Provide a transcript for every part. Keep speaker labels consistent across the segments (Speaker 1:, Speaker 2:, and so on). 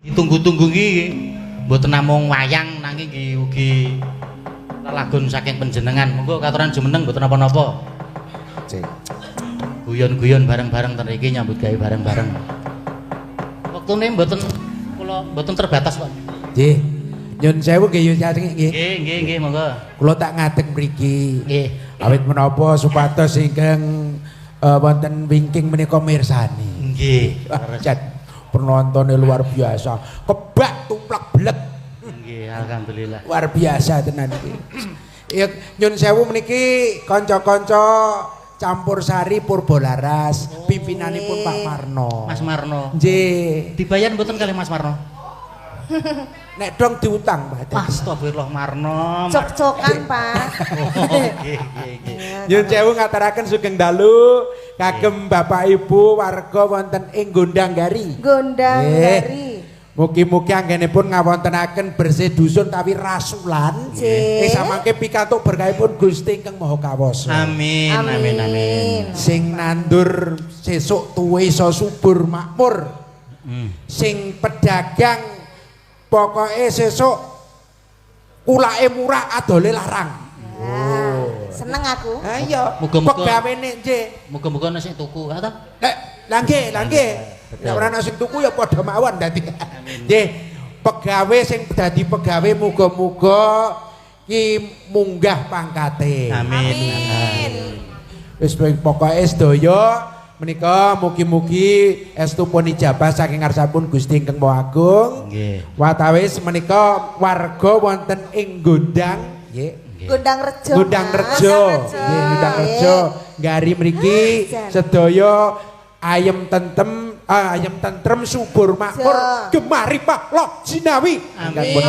Speaker 1: Ditunggu-tunggu iki mboten namung wayang nanging nggih ugi lelagon saking panjenengan. Monggo katuran jumeneng mboten napa-napa.
Speaker 2: Cek.
Speaker 1: Guyon-guyon bareng-bareng ten iki nyambut gawe bareng-bareng. Wektune mboten kula mboten terbatas, Pak.
Speaker 2: Nggih. Nyun sewu nggih yun nggih.
Speaker 1: Nggih, monggo.
Speaker 2: Kula tak ngadeg mriki.
Speaker 1: Nggih.
Speaker 2: Awit menapa supados ingkang wonten wingking menika mirsani.
Speaker 1: Nggih.
Speaker 2: Jan penontonnya luar biasa. Kebak tuplak blek.
Speaker 1: Nggih, alhamdulillah.
Speaker 2: Luar biasa tenan iki. Ya nyun sewu meniki kanca-kanca campur sari Purbolaras, pimpinanipun Pak Marno.
Speaker 1: Mas Marno.
Speaker 2: Nggih.
Speaker 1: Dibayar mboten kali Mas Marno?
Speaker 2: Nek dong diutang, Pak.
Speaker 1: Astagfirullah Marno.
Speaker 3: Cok-cokan, Pak.
Speaker 1: Nggih.
Speaker 2: Nyun sewu ngaturaken sugeng dalu kagem Bapak Ibu warga wonten ing Gondanggari.
Speaker 3: Gondanggari.
Speaker 2: Mugi-mugi anggenipun ngawontenaken bersih dusun tawi rasulan.
Speaker 3: Nggih.
Speaker 2: Samangke pikantuk berkahipun Gusti Ingkang Maha Kawasa.
Speaker 1: Amin.
Speaker 2: Sing nandur sesuk tuwe iso subur makmur. Sing pedagang pokoke sesuk ulake murah adole larang.
Speaker 3: Seneng aku.
Speaker 2: Ha iya.
Speaker 1: Muga-muga
Speaker 2: pegawene nggih.
Speaker 1: muga-muga ana sing tuku, ha ta?
Speaker 2: Lah nggih. Nek ora ana sing tuku ya padha mawon dadi. Nggih, pegawe sing dadi pegawe muga-muga ki munggah pangkate.
Speaker 1: Amin.
Speaker 2: Wis pokoke sedaya menika mugi-mugi estupun ijabah saking ngarsapun Gusti Ingkang Maha Agung.
Speaker 1: Nggih.
Speaker 2: Watawis menika warga wonten ing Gondang, nggih.
Speaker 3: Gondang Rejo.
Speaker 2: Gondang Rejo. Nggih, Gondang Rejo. Gari mriki sedaya ayem tentrem subur makmur gemari Pak Jinawi.
Speaker 3: Amin.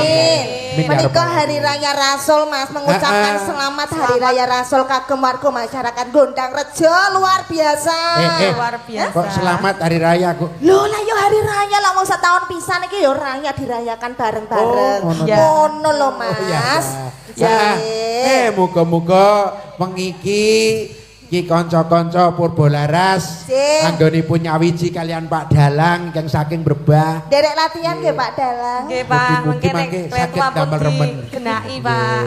Speaker 3: Menika hari raya Rasul, Mas, mengucapkan selamat hari raya Rasul kagem warga masyarakat Gondang Rejo luar biasa.
Speaker 4: Luar biasa.
Speaker 2: Kok selamat hari raya kok?
Speaker 3: Lho lah yo hari raya lah wong setahun pisan iki yo raya dirayakan bareng-bareng. Ngono lho, Mas.
Speaker 2: Ya. Muga-muga mengiki iki kanca-kanca Purbolaras anggonipun nyawiji kalian Pak Dalang ingkang saking Brebah.
Speaker 3: Derek latihan nggih Pak Dalang.
Speaker 4: Nggih, Pak.
Speaker 2: Mugi-mugi
Speaker 4: Mungkin nek
Speaker 2: mangke
Speaker 4: klentu
Speaker 2: saged damel remen.
Speaker 4: genaki, Pak.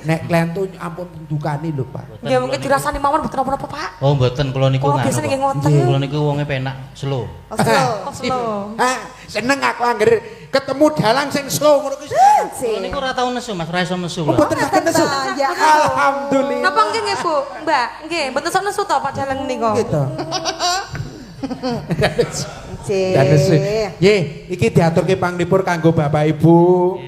Speaker 2: Nek klentu ampun pindukani lho, Pak.
Speaker 4: Nggih, mungkin dirasani mawon mboten apa-apa, Pak.
Speaker 1: Oh, mboten kula niku
Speaker 4: Oh, biasane nggih ngoten.
Speaker 1: Kula niku wonge penak, slow.
Speaker 4: Slow.
Speaker 2: Seneng aku angger ketemu dalang sing slow ngono kuwi.
Speaker 1: Kula niku ora tau nesu, Mas, ora iso nesu.
Speaker 2: Mboten saged nesu.
Speaker 3: Ya
Speaker 2: Alhamdulillah.
Speaker 4: Napa nggih nggih, Bu? Mbak, nggih, mboten sok nesu to Pak Dalang menika.
Speaker 2: Gitu.
Speaker 3: Cek.
Speaker 2: Dan nesu. Nggih, iki diaturke panglipur kanggo Bapak Ibu.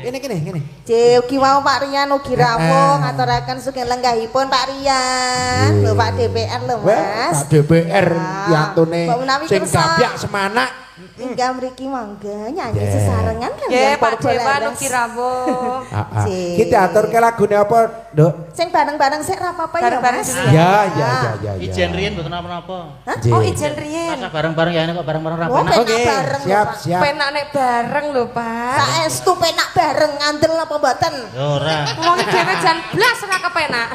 Speaker 2: Kene.
Speaker 3: Cek ugi wau Pak Rian ugi rawuh ngaturaken sugeng lenggahipun Pak Rian. Lho Pak DPR lho, Mas.
Speaker 2: Pak DPR yantune
Speaker 3: Mbak Menawi
Speaker 2: sing
Speaker 3: kersa.
Speaker 2: gabyak semanak.
Speaker 3: Hingga mriki mangga nyanyi sesarengan kan
Speaker 4: Nggih, Pak Dewan ugi rawuh.
Speaker 2: Iki diaturke lagune apa, Nduk?
Speaker 3: Sing bareng-bareng sik ra apa-apa ya,
Speaker 4: Bareng-bareng
Speaker 3: Mas.
Speaker 4: dulu
Speaker 2: Ya.
Speaker 1: Ijen riyen mboten apa-apa.
Speaker 4: Oh, ijen riyen.
Speaker 1: Masa bareng-bareng ya kok bareng-bareng ra
Speaker 3: Oh,
Speaker 1: penak.
Speaker 3: penak
Speaker 2: Oke,
Speaker 3: bareng lho,
Speaker 2: siap.
Speaker 3: Pak.
Speaker 4: Penak nek bareng lho, Pak.
Speaker 3: Saestu penak bareng ngandel apa mboten?
Speaker 1: Ya ora.
Speaker 4: Wong dhewe jan blas ora kepenak.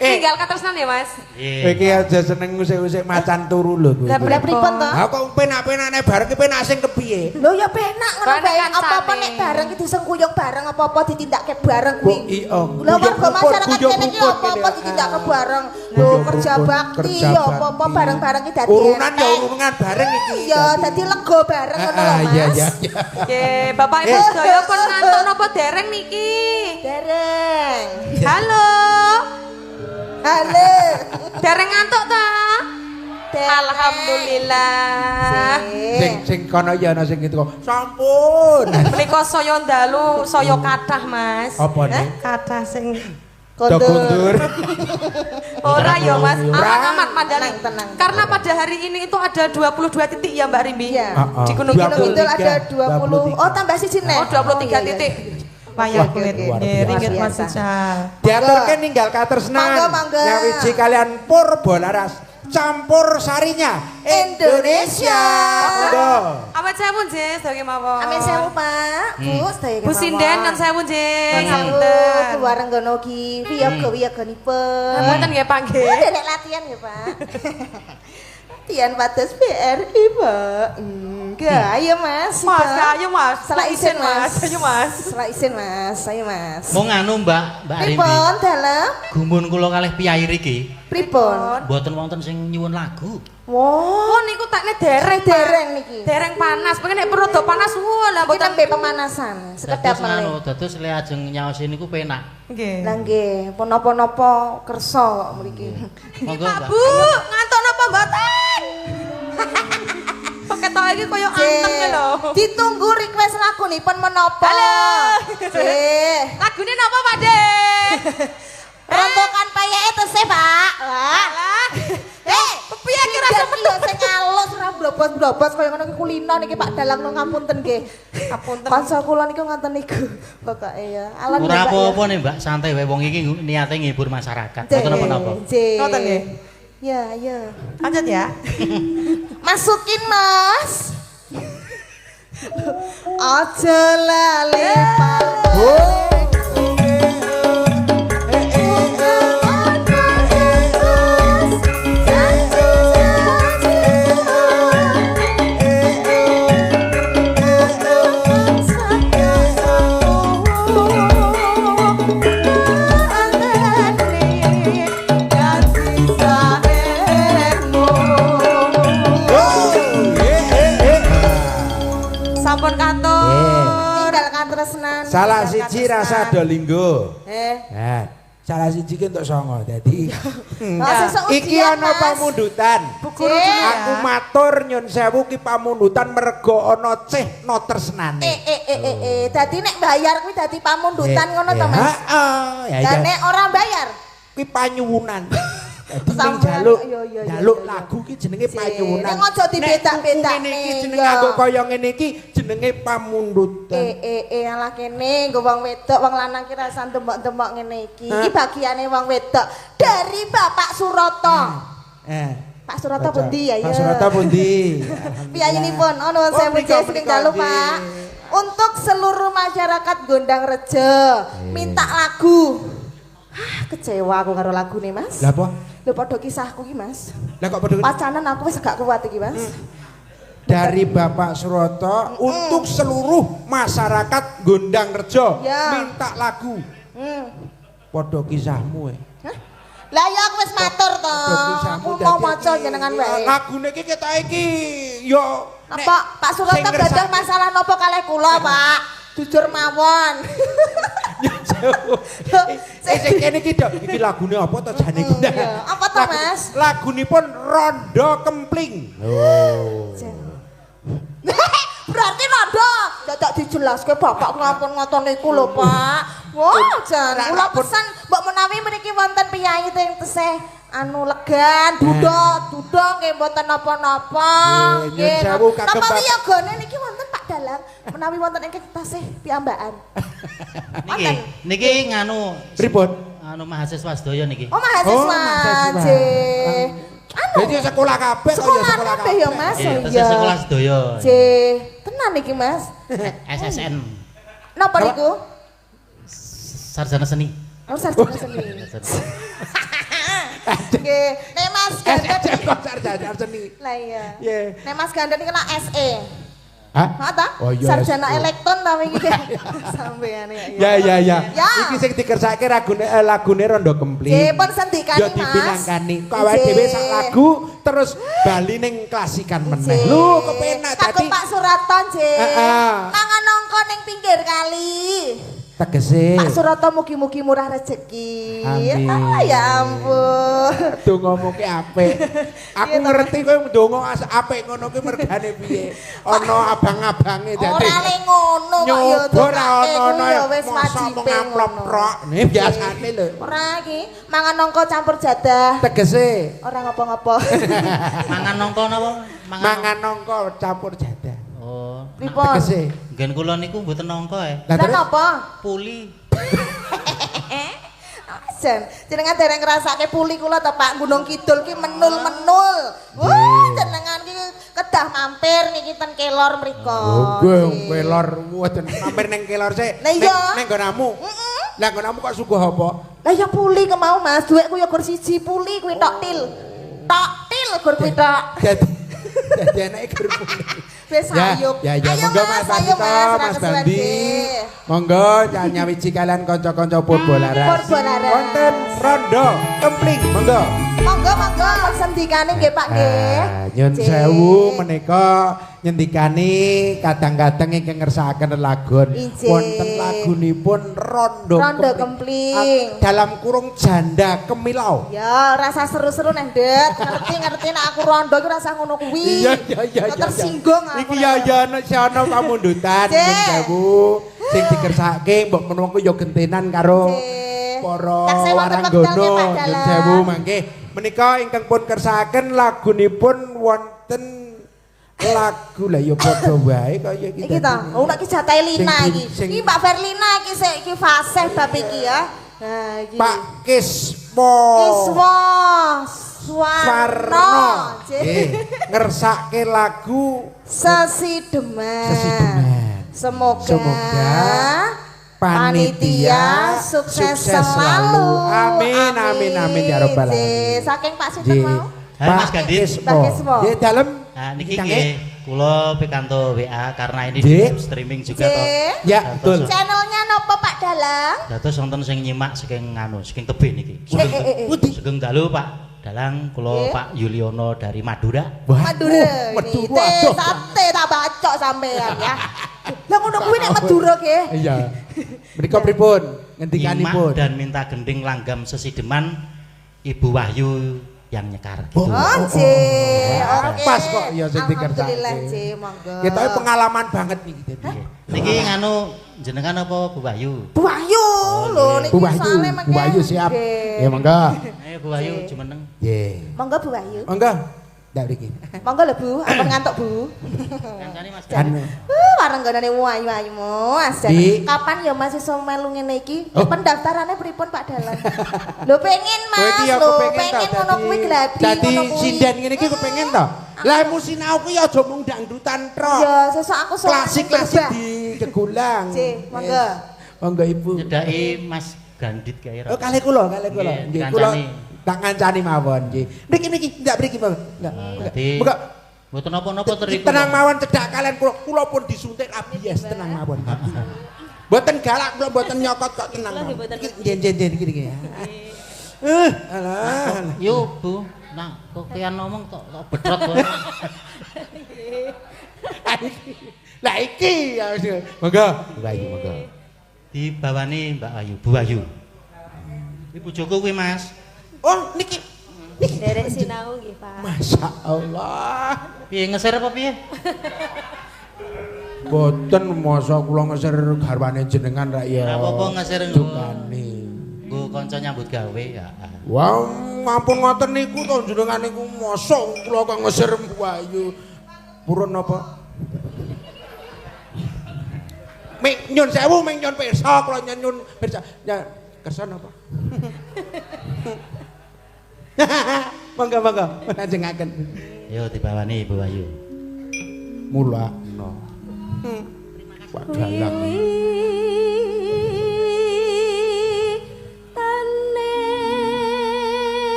Speaker 4: Tinggal katresnan ya, Mas.
Speaker 2: Iki aja seneng usik-usik macan turu lho kuwi.
Speaker 3: Lah pripun to?
Speaker 2: Ha kok penak-penakne bareng ki penak sing kepiye?
Speaker 3: Lho ya penak ngono
Speaker 4: Bareng
Speaker 3: bae.
Speaker 4: kancane.
Speaker 3: Apa-apa nek bareng iki disengkuyung bareng apa-apa ditindakke bareng kuwi.
Speaker 2: Iya.
Speaker 3: Lho warga masyarakat kene iki
Speaker 2: Guyub-guyub
Speaker 3: apa-apa
Speaker 2: kene.
Speaker 3: ditindakke bareng. Lho
Speaker 2: Guyub-guyub,
Speaker 3: kerja bakti
Speaker 2: kerja
Speaker 3: ya apa-apa
Speaker 2: bakti.
Speaker 3: bareng-bareng iki dadi
Speaker 2: Urunan ya
Speaker 3: enteng.
Speaker 2: urunan bareng iki.
Speaker 3: Iya, dadi lega bareng ngono lho,
Speaker 2: Iya.
Speaker 3: Mas.
Speaker 4: Nggih, Bapak Ibu sedaya pun ngantuk napa dereng niki?
Speaker 3: Dereng.
Speaker 4: Halo.
Speaker 3: Halo.
Speaker 4: Dereng ngantuk ta?
Speaker 3: Dereng.
Speaker 4: Alhamdulillah.
Speaker 2: Sing kono ya ana sing gitu. Sampun.
Speaker 4: Menika saya ndalu, saya kathah, Mas.
Speaker 2: Apa nih?
Speaker 4: Kathah sing
Speaker 2: Kundur.
Speaker 4: ora ya, Mas. Amat
Speaker 3: Tenang,
Speaker 4: mandali.
Speaker 3: tenang.
Speaker 4: Karena pada hari ini itu ada 22 titik ya, Mbak Rimbi.
Speaker 3: Iya.
Speaker 4: Di Gunung
Speaker 3: Gunung Kidul ada 20.
Speaker 2: 23.
Speaker 3: Oh, tambah siji nek.
Speaker 4: Oh, 23 titik. Wayah
Speaker 3: Oke,
Speaker 4: kulit.
Speaker 3: oke.
Speaker 4: Nggih, ringgit
Speaker 3: Luar
Speaker 4: Mas
Speaker 3: biasa.
Speaker 4: Ical.
Speaker 2: Diaturke ninggal katresnan.
Speaker 3: Mangga, mangga.
Speaker 2: Nyawiji kalian Purbolaras campur sarinya Indonesia. Monggo.
Speaker 4: Awet sewu nggih, sedaya mawon.
Speaker 3: Amin sewu, Pak. Bu, sedaya
Speaker 4: Bu Sinden dan sewu nggih.
Speaker 3: Halo,
Speaker 4: Ngapunten.
Speaker 3: keluarga ngono ki wiyaga-wiyaganipun.
Speaker 4: Ngapunten nggih, Pak nggih.
Speaker 3: Derek latihan ya, Pak. Latihan pados BRI, Pak. Enggak, ayo Mas.
Speaker 4: Mas,
Speaker 3: Iya.
Speaker 4: ayo Mas.
Speaker 3: Salah isin Mas.
Speaker 4: Ayo Mas.
Speaker 3: Salah isin Mas. Ayo Mas.
Speaker 1: Mau nganu Mbak Rimbi.
Speaker 3: Pripun dalem?
Speaker 1: Gumun kula kalih piyai riki.
Speaker 3: Pripun?
Speaker 1: Mboten wonten sing nyuwun lagu.
Speaker 3: Wow,
Speaker 4: Oh niku takne dereng,
Speaker 3: dereng niki.
Speaker 4: Dereng panas. Pengen nek perut do panas lah
Speaker 3: Kita
Speaker 4: mboten
Speaker 3: nembe pemanasan, sekedap
Speaker 1: Dados nganu,
Speaker 3: melih.
Speaker 1: dados le ajeng nyaosi niku penak.
Speaker 4: Nggih.
Speaker 3: Lah nggih, pun napa-napa kersa kok mriki.
Speaker 1: Monggo
Speaker 4: Pak
Speaker 1: Mbak.
Speaker 4: Bu, ngantuk napa mboten? Ketok iki koyo anteng ya lho.
Speaker 3: Ditunggu request lagunipun menapa?
Speaker 4: Halo.
Speaker 3: Nggih.
Speaker 4: Lagune napa Pak De?
Speaker 3: Rontokan payeke tesih, Pak. Wah.
Speaker 4: Alah. Piye ki rasa
Speaker 3: Lho sing alus ora blobos-blobos kaya ngono iki kulino niki Pak Dalang nang ngapunten nggih.
Speaker 4: Apunten.
Speaker 3: Kanca kula niku ngoten niku. Pokoke ya. Alon
Speaker 1: Ora
Speaker 3: Mbak, ya.
Speaker 1: apa-apa nih Mbak, santai wae wong iki niate ngibur masyarakat.
Speaker 3: Jeh,
Speaker 1: Mboten napa-napa.
Speaker 3: jeh.
Speaker 4: Ngoten nggih.
Speaker 3: Ya, ya.
Speaker 4: Lanjut ya.
Speaker 3: Masukin, Mas. Aja lali
Speaker 4: Sampun kantuk.
Speaker 3: tinggalkan tresnan.
Speaker 2: Salah siji rasa dolinggo.
Speaker 3: Eh.
Speaker 2: Salah siji ki entuk songo. Dadi
Speaker 3: Nah, sesuk
Speaker 2: iki
Speaker 3: ujian,
Speaker 2: ana
Speaker 3: Mas.
Speaker 2: pamundutan.
Speaker 3: Buku rujukan ya.
Speaker 2: Aku matur nyun sewu ki pamundutan mergo ana ceh no tresnane.
Speaker 3: Dadi nek bayar kuwi dadi pamundutan ngono to, Mas?
Speaker 2: Heeh, ya
Speaker 3: Dan
Speaker 2: ya.
Speaker 3: nek ora bayar,
Speaker 2: Ki panyuwunan. Dadi ning
Speaker 3: Sampean,
Speaker 2: jaluk
Speaker 3: iya, iya, iya,
Speaker 2: jaluk
Speaker 3: iya.
Speaker 2: lagu ki jenenge
Speaker 3: Sih,
Speaker 2: panyuwunan.
Speaker 3: ning aja dibedak-bedak
Speaker 2: Nek iki
Speaker 3: nih,
Speaker 2: jenenge
Speaker 3: ya.
Speaker 2: nganggo kaya ngene iki jenenge pamundutan.
Speaker 3: alah kene nggo wong wedok, wong lanang ki rasan tembok-tembok ngene iki. Iki bagiane wong wedok dari Bapak Suroto. Pak Suroto pundi ya?
Speaker 2: Pak Suroto pundi?
Speaker 3: Piyayinipun, oh nuwun sewu
Speaker 2: mriko,
Speaker 3: sing
Speaker 2: mriko,
Speaker 3: dalu,
Speaker 2: nggih.
Speaker 3: Pak. Untuk seluruh masyarakat Gondang Rejo, minta lagu. Kecewa aku karo lagu nih, Mas.
Speaker 2: Lah apa?
Speaker 3: Lho padha kisahku ki, Mas.
Speaker 2: Lah kok padha
Speaker 3: Pacanan aku wis gak kuat iki, Mas.
Speaker 2: dari Bapak Suroto untuk seluruh masyarakat Gondang Rejo
Speaker 3: Ya.
Speaker 2: minta lagu. Padha kisahmu.
Speaker 3: Hah? Lah ya aku wis matur to. Aku mau maca jenengan wae.
Speaker 2: Lagune iki ketok iki yo
Speaker 3: Apa Pak Suroto gadah masalah napa kalih kula, Pak? Jujur mawon.
Speaker 2: Sing kene iki Dok, iki lagune apa to jane iki?
Speaker 3: Iya. Apa to, Mas?
Speaker 2: Lagunipun Rondo Kempling.
Speaker 3: Berarti nada dadak dijelaske Bapak ngampun ngoten niku lho, Pak. Wah, jan kula pesan mbok menawi mriki wonten piyayi teng tesih anu legan, duduk nggih mboten napa-napa.
Speaker 2: Nggih, nyun sewu kagem
Speaker 3: Napa
Speaker 2: Pak.
Speaker 3: wiyagane niki wonten Pak Dalang menawi wonten ingkang tasih piyambakan.
Speaker 1: Niki nganu
Speaker 2: Pripun?
Speaker 1: anu mahasiswa sedaya niki.
Speaker 3: Oh, mahasiswa.
Speaker 2: mahasiswa.
Speaker 3: Jeh. Anu
Speaker 2: Jadi sekolah kabeh kok ya
Speaker 3: sekolah
Speaker 2: sekolah
Speaker 3: kabeh ya, Mas.
Speaker 1: Iya,
Speaker 3: Oh,
Speaker 1: tesih sekolah sedaya.
Speaker 3: Jeh. Tenan iki, Mas.
Speaker 1: SSN.
Speaker 3: Napa niku?
Speaker 1: Sarjana seni.
Speaker 3: Oh, sarjana seni. Nggih, nek Mas Gandhen
Speaker 2: kok sarjana seni.
Speaker 3: lah iya.
Speaker 2: Iya.
Speaker 3: Nek Mas Gandhen iki kena SE.
Speaker 2: Hah?
Speaker 3: Hah ta?
Speaker 2: Oh, iya,
Speaker 3: Sarjana
Speaker 2: SE.
Speaker 3: elektron ta iki. Sampeyan
Speaker 2: Ya ya ya.
Speaker 3: Ya.
Speaker 2: Iki sing dikersake lagune Rondo Kempling.
Speaker 3: Nggih, pun sendikani,
Speaker 2: Ya
Speaker 3: Mas.
Speaker 2: dipinangkani. Kok awake
Speaker 3: Nggih.
Speaker 2: dhewe sak lagu terus bali ning klasikan meneh.
Speaker 3: Nggih.
Speaker 2: Lho kepenak
Speaker 3: Kagem
Speaker 2: dadi
Speaker 3: Pak Suroto, Nggih.
Speaker 2: Heeh.
Speaker 3: Mangan nongko ning pinggir kali.
Speaker 2: tegese.
Speaker 3: Pak Suroto mugi-mugi murah rezeki.
Speaker 2: Amin.
Speaker 3: Ah, ya ampun.
Speaker 2: Dongamu ki apik. Aku ngerti kowe ndonga apik ngono ki mergane piye. Ana abang-abange dadi.
Speaker 3: Ora le ngono kok ya
Speaker 2: Nyoba ora ono
Speaker 3: ya wis
Speaker 2: masa
Speaker 3: wajibe
Speaker 2: ngamplop
Speaker 3: ngono.
Speaker 2: prok. Nih biasane lho.
Speaker 3: Ora iki mangan nongko campur jadah.
Speaker 2: Tegese
Speaker 3: Ora ngapa-ngapa.
Speaker 1: Mangan nongko napa?
Speaker 2: mangan nongko campur jadah.
Speaker 1: Oh.
Speaker 3: Pripun?
Speaker 2: Tegese.
Speaker 1: Nggen kula niku mboten nongko
Speaker 3: Lah
Speaker 2: terus?
Speaker 3: napa?
Speaker 1: Puli.
Speaker 3: Jan, jenengan dereng ngrasake puli kula to Pak Gunung Kidul ki menul-menul. Wah, jenengan ki kedah mampir niki ten kelor mriko.
Speaker 2: Oh, gue kelor mboten mampir ning kelor sik.
Speaker 3: Lah iya.
Speaker 2: Ning nggonamu. Lah nggonamu kok suguh apa?
Speaker 3: Lah ya puli kemau Mas, dhuwitku ya gur siji puli kuwi tok til. Tok til gur kuwi tok.
Speaker 2: Jadi anake gur puli.
Speaker 3: Wis ayo.
Speaker 2: Ya,
Speaker 3: Ayo
Speaker 2: monggo Mas
Speaker 3: ayo
Speaker 2: Bandito,
Speaker 3: Mas,
Speaker 2: Mas Bandi. Monggo nyawiji kalian kanca-kanca Purbo Laras.
Speaker 3: Purbo Laras.
Speaker 2: Wonten rondo kempling, monggo.
Speaker 3: Monggo sendikane nggih Pak nggih.
Speaker 2: Nyun sewu menika nyendikani kadang-kadang ingkang ngersakaken lagun. Wonten lagunipun rondo
Speaker 3: kempling.
Speaker 2: Dalam kurung janda kemilau.
Speaker 3: Ya, rasa seru-seru nek, Dek. Ngerti nek aku rondo iku rasa ngono kuwi.
Speaker 2: Iya.
Speaker 3: Tersinggung aku.
Speaker 2: Iki ya nek ana pamundutan nyun sewu sing dikersake mbok menawa ya gentenan karo para waranggono nyun sewu mangke. Menika ingkang pun kersakaken lagunipun wonten lagu lah ya padha wae kaya iki.
Speaker 3: Iki ta, nek ki jatahe Lina iki. Iki Mbak Verlina iki sik iki fasih bab iki ya. Nah iki. Pak
Speaker 2: Kiswo
Speaker 3: Swarno.
Speaker 2: Ngersake lagu
Speaker 3: Sesideman. Semoga panitia sukses selalu.
Speaker 2: Amin ya rabbal alamin.
Speaker 3: Saking Pak Sinten mau.
Speaker 1: Mas Gandis.
Speaker 2: Nggih dalem.
Speaker 1: Nah niki nggih kula pikanto WA karena ini di streaming juga toh.
Speaker 2: Ya betul.
Speaker 3: Channelnya napa Pak Dalang?
Speaker 1: Dados wonten sing nyimak saking saking tebih niki. Sugeng dalu Pak Dalang kula Pak Yuliono dari Madura.
Speaker 3: Madura. Sate tak bacok sampean ya. Lah ngono kuwi nek Madura ke?
Speaker 2: Iya. Menika pripun ngendikanipun?
Speaker 1: Dan minta gending langgam Sesideman Ibu Wahyu yang nyekar gitu.
Speaker 3: Oke.
Speaker 2: Pas kok ya sing dikersake.
Speaker 3: Alhamdulillah, monggo.
Speaker 2: Kita pengalaman banget niki.
Speaker 1: Niki nganu jenengan apa Bu Wahyu?
Speaker 3: Bu Wahyu lho niki
Speaker 2: Bu Wahyu siap. Ya monggo.
Speaker 1: Ayo Bu Wahyu jumeneng.
Speaker 2: Nggih.
Speaker 3: Monggo Bu Wahyu.
Speaker 2: Monggo. Ndak mriki.
Speaker 3: Monggo lho Bu, ampun ngantuk Bu.
Speaker 1: Kancane Mas.
Speaker 3: Warenggonane Wahyu Mas. Kapan ya Mas iso melu ngene iki? Pendaftarannya pripun Pak Dalang? Lho pengen Mas, pengen ngono kuwi gladi ngono kuwi.
Speaker 2: Dadi sinden ngene iki kepengin to. Lah sinau kuwi aja mung dangdutan tok.
Speaker 3: Ya, sesuk aku
Speaker 2: klasik-klasik dikegulang.
Speaker 3: Monggo.
Speaker 2: Monggo Ibu.
Speaker 1: Nyedaki Mas Gandit kae.
Speaker 2: Oh, kalih kula. Nggih, kula tak ngancani mawon nggih. Mriki ndak mriki, Pak. Ndak. Muga
Speaker 1: mboten napa-napa teriku.
Speaker 2: Tenang mawon cedhak kalian kula pun disuntik rabies, tenang mawon. Mboten galak kula mboten nyokot kok tenang. Nggih iki. Alah.
Speaker 1: Yo, Bu. Nah, kok kian ngomong tok bedrot wae.
Speaker 2: Lah iki monggo Bu Ayu monggo.
Speaker 1: Dibawani Mbak Ayu, Bu Ayu. Iki bojoku kuwi Mas.
Speaker 2: Oh, niki.
Speaker 3: Derek sinau nggih, Pak.
Speaker 2: Masyaallah.
Speaker 1: Piye ngeser apa piye?
Speaker 2: Boten masa kula ngeser garwane jenengan ra ya.
Speaker 1: Ora apa-apa ngeser
Speaker 2: dukane.
Speaker 1: Nggo kanca nyambut gawe ya.
Speaker 2: Wah, ampun ngoten niku to jenengan niku masa kula kok ngeser Bu Ayu. Purun apa? Mik nyun sewu ming nyun pirsa kula nyun pirsa. Ya kersa napa? Monggo lajengaken.
Speaker 1: Yo dibawani Ibu Ayu.
Speaker 2: Mulakno. Pak Dalang.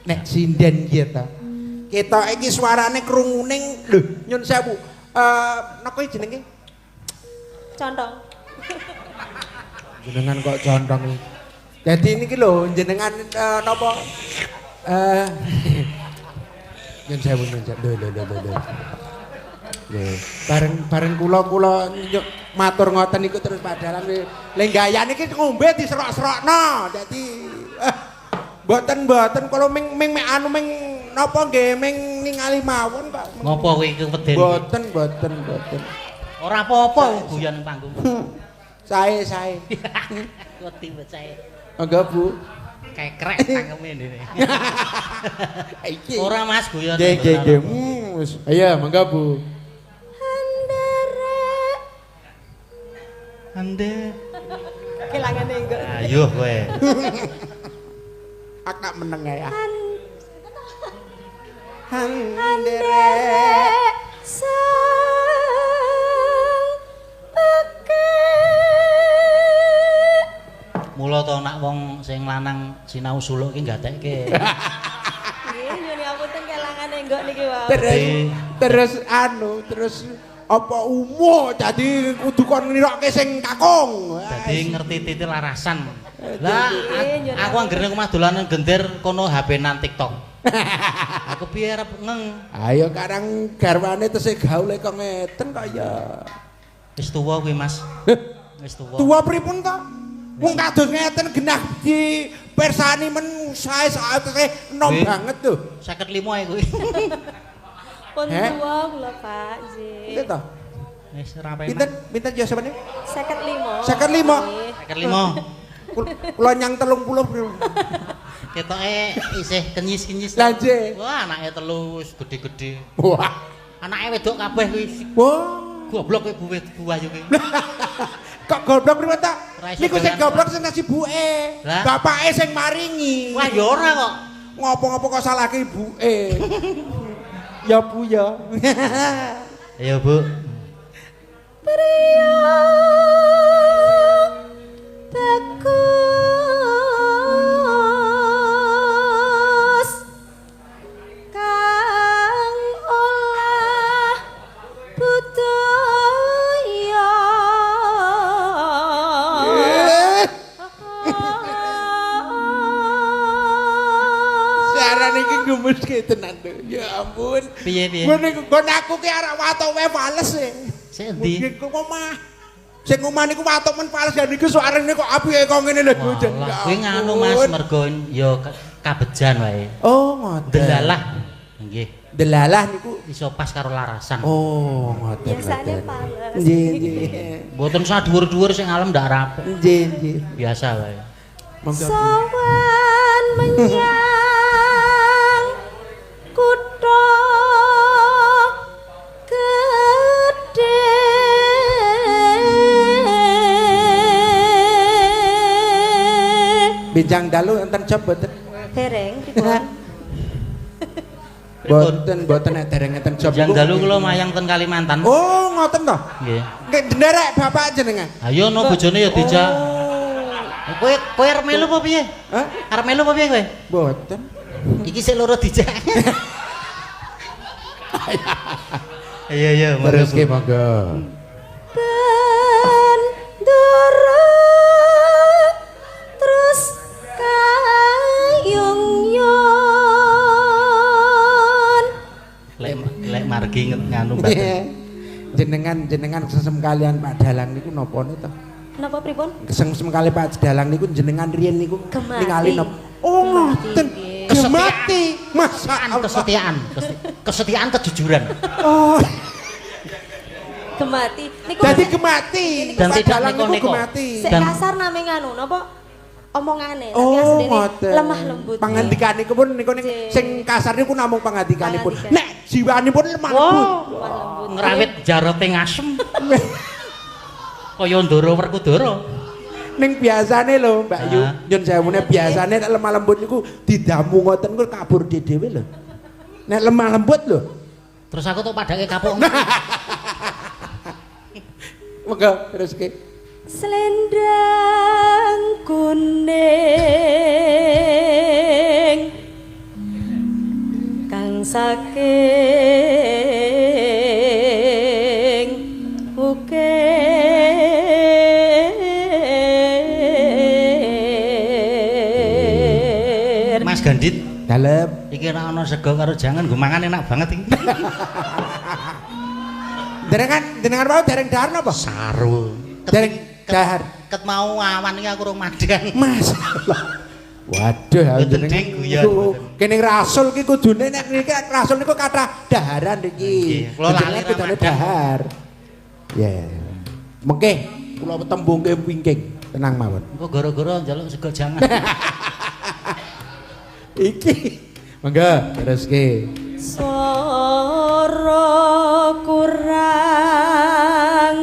Speaker 2: Nek sinden iki ta. Ketok iki suarane krunguning lho nyun sewu. Napa jenenge?
Speaker 3: Condong.
Speaker 2: Jenengan kok condong. Jadi niki lho jenengan napa nyun sewu. Lho. Bareng kula matur ngoten niku terus Pak Dalang lenggayan iki ngombe diserok-serokno. Dadi mboten kula ming anu ming napa nggih ming ningali mawon Pak.
Speaker 1: Ngopo kowe iki weden?
Speaker 2: Mboten.
Speaker 1: Ora apa-apa guyon panggung.
Speaker 2: Sae.
Speaker 1: Wedi bacae.
Speaker 2: Enggak Bu.
Speaker 1: Kekrek tangeme ndene.
Speaker 2: Iki.
Speaker 1: Ora Mas guyon.
Speaker 2: Nggih. Wis. Ayo monggo Bu.
Speaker 1: Ande.
Speaker 3: Kelangane enggak.
Speaker 1: Ayo kowe.
Speaker 2: Akak meneng ya.
Speaker 3: Handere sang peke.
Speaker 1: Mula to nak wong sing lanang sinau suluk ki gatekke.
Speaker 3: Nggih, nyuwun ngapunten kelangane enggak niki wae.
Speaker 2: Terus Terus terus apa umuh jadi kudu kon nirokke sing kakung.
Speaker 1: Dadi ngerti titik larasan. Lah aku anggere omah dolanan gender kono HP-nan TikTok. Aku piye arep ngeng.
Speaker 2: Ayo karang garwane tesih gaule kok ngeten kok ya.
Speaker 1: Wis tuwa kuwi Mas. Wis tuwa.
Speaker 2: Tua pripun to? Wong kados ngeten genah di persani men sae saate enom banget tuh.
Speaker 1: 55 ae kuwi.
Speaker 4: Pun tua kula Pak, nggih.
Speaker 2: Itu to.
Speaker 1: Wis ora apa-apa.
Speaker 2: Pinten ya sampeyan?
Speaker 4: 55.
Speaker 2: 55. Kula nyang 30.
Speaker 1: Ketoke isih kenyis-kenyis.
Speaker 2: Lah nggih.
Speaker 1: Wah, anake telu wis gedhe-gedhe.
Speaker 2: Wah.
Speaker 1: Anake wedok kabeh kuwi.
Speaker 2: Wah.
Speaker 1: Goblok kowe buayu kuwi.
Speaker 2: Kok goblok pripun ta?
Speaker 1: Ora iso
Speaker 2: Niku sing
Speaker 1: dengan-
Speaker 2: goblok sing ibuke.
Speaker 1: Lah?
Speaker 2: Bapake sing maringi.
Speaker 1: Wah, ya ora kok.
Speaker 2: Ngopo-ngopo kok salahke ibuke. Ya Bu ya.
Speaker 1: Ayo, Bu.
Speaker 3: Priya bagus kang olah budaya
Speaker 2: Siaran iki gemeske tenan lho. Ya ampun.
Speaker 1: Piye?
Speaker 2: Ngene kon aku ki arek watuk wae fales e.
Speaker 1: Sik endi?
Speaker 2: Mungkin kok omah. Sing omah niku watuk men fales dan niku suarane kok apike kok ngene lho Jan.
Speaker 1: Walah, kuwi nganu Mas mergo ya kabejan wae.
Speaker 2: Oh, ngoten.
Speaker 1: Delalah. Nggih.
Speaker 2: Delalah niku.
Speaker 1: Iso pas karo larasan.
Speaker 2: Oh, ngoten.
Speaker 4: Biasane
Speaker 2: ngoten.
Speaker 4: pales.
Speaker 2: Nggih, nggih.
Speaker 1: Mboten sadhuwur-dhuwur sing alam ndak rapi.
Speaker 2: Nggih, nggih.
Speaker 1: Biasa wae.
Speaker 2: Monggo.
Speaker 3: sawan menyang kutha gedhe
Speaker 2: Bijang dalu enten job boten?
Speaker 4: Dereng pripun?
Speaker 2: Boten nek dereng enten job.
Speaker 1: Jang dalu kula mayang ten Kalimantan.
Speaker 2: Oh, ngoten to.
Speaker 1: Nggih.
Speaker 2: Nggih nderek bapak jenengan.
Speaker 1: Ayo no bojone ya dijak. Kowe arep melu apa piye?
Speaker 2: Hah?
Speaker 1: Arep melu apa piye kowe?
Speaker 2: Boten.
Speaker 1: Iki sik loro dijak. Iya,
Speaker 2: Terus ki monggo.
Speaker 3: Bendera terus kayung-yung
Speaker 1: Lek margi nganu baten.
Speaker 2: Jenengan sesem kalian Pak Dalang niku napa to?
Speaker 4: Napa pripun?
Speaker 2: Kesem kali Pak Dalang niku jenengan riyen niku
Speaker 4: Gemati.
Speaker 2: ningali napa? Oh, ngoten.
Speaker 4: nggih.
Speaker 2: Gemati. Masyaallah.
Speaker 1: Kesetiaan kejujuran.
Speaker 2: Oh,
Speaker 4: Gemati. Niku
Speaker 2: jadi gemati.
Speaker 1: Dan
Speaker 2: Pak
Speaker 1: tidak
Speaker 2: Dalang niku
Speaker 1: neko-neko.
Speaker 2: gemati.
Speaker 4: sik
Speaker 1: Dan-
Speaker 4: kasar name nganu napa? Omongane, tapi
Speaker 2: Oh,
Speaker 4: asline
Speaker 2: ngoten.
Speaker 4: lemah lembut.
Speaker 2: Pangandikanipun pun niku
Speaker 4: Nggih.
Speaker 2: sing kasar niku namung pangandikanipun.
Speaker 4: Pangandikan.
Speaker 2: Nek jiwanipun lemah lembut.
Speaker 1: Wow,
Speaker 4: Lemah lembut.
Speaker 1: ngerawit jarote ngasem. Kaya Ndara Werkudara.
Speaker 2: Ning biasane lho Mbak Yu,
Speaker 1: Ah.
Speaker 2: nyun sewune biasane nek lemah lembut niku didamu ngoten niku kabur dhewe lho. Nek lemah lembut lho.
Speaker 1: Terus aku tok padake kapuk.
Speaker 2: Monggo terus ki.
Speaker 3: selendang kuning kang saking ukir
Speaker 1: Mas Gandit,
Speaker 2: Dalem.
Speaker 1: iki ora ana sego karo jangan nggo mangan enak banget iki.
Speaker 2: Jenengan mau dereng dahar napa?
Speaker 1: Saru.
Speaker 2: Dereng dahar.
Speaker 1: Ket mau awan iki aku urung madang.
Speaker 2: Masalah. Waduh,
Speaker 1: Mboten
Speaker 2: jenengan
Speaker 1: ding, guyon,
Speaker 2: niku
Speaker 1: mboten.
Speaker 2: kene rasul ki kudune nek niki rasul niku kathah daharan iki.
Speaker 1: Nggih, kula lali
Speaker 2: Jenengan kudune
Speaker 1: Ramadan.
Speaker 2: dahar. Ya. Mengke kula tembungke wingking, tenang mawon.
Speaker 1: Engko gara-gara njaluk sego jangan.
Speaker 2: Iki. Monggo terus ki.
Speaker 3: Swara kurang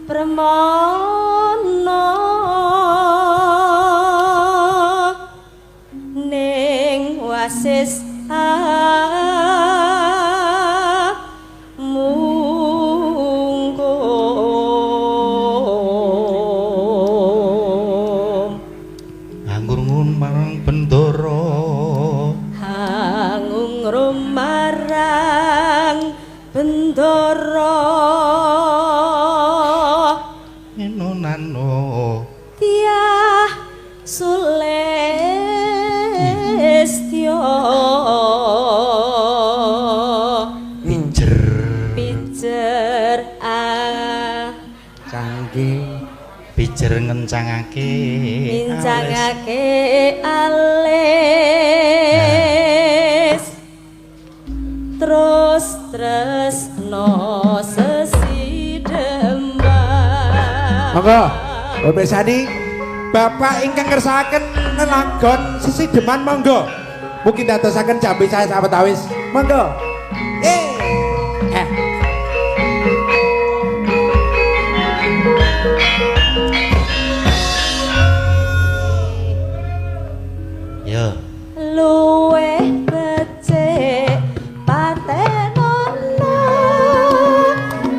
Speaker 3: permono ning wasis mungkum
Speaker 1: Anggur ngun marang bendara.
Speaker 3: hangung rumarang
Speaker 2: Cangking
Speaker 1: pijer ngencangake
Speaker 4: Mincangake alis terus tresno sesidembang.
Speaker 2: monggo Bapak Sani Bapak ingkang ngersakaken nelagon Sesideman monggo mungkin dadosaken jambe saya sawetawis monggo
Speaker 1: yo
Speaker 4: Luweh becik patenono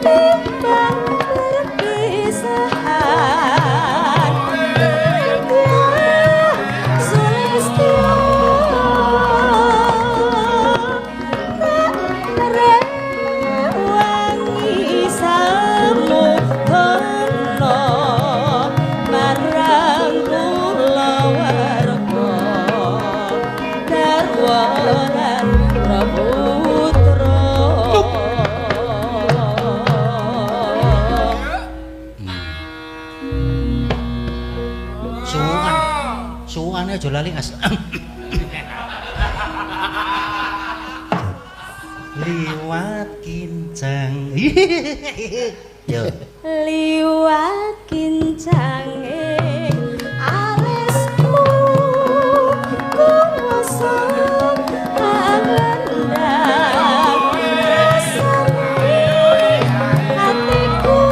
Speaker 4: timbang berpisahan Sulistyo rewangi samudono marang kula warga Darwanan Praputra
Speaker 1: suwane aja lali As liwat kincang yo
Speaker 4: liwat kincange alismu kuwasa angandang rasane hatiku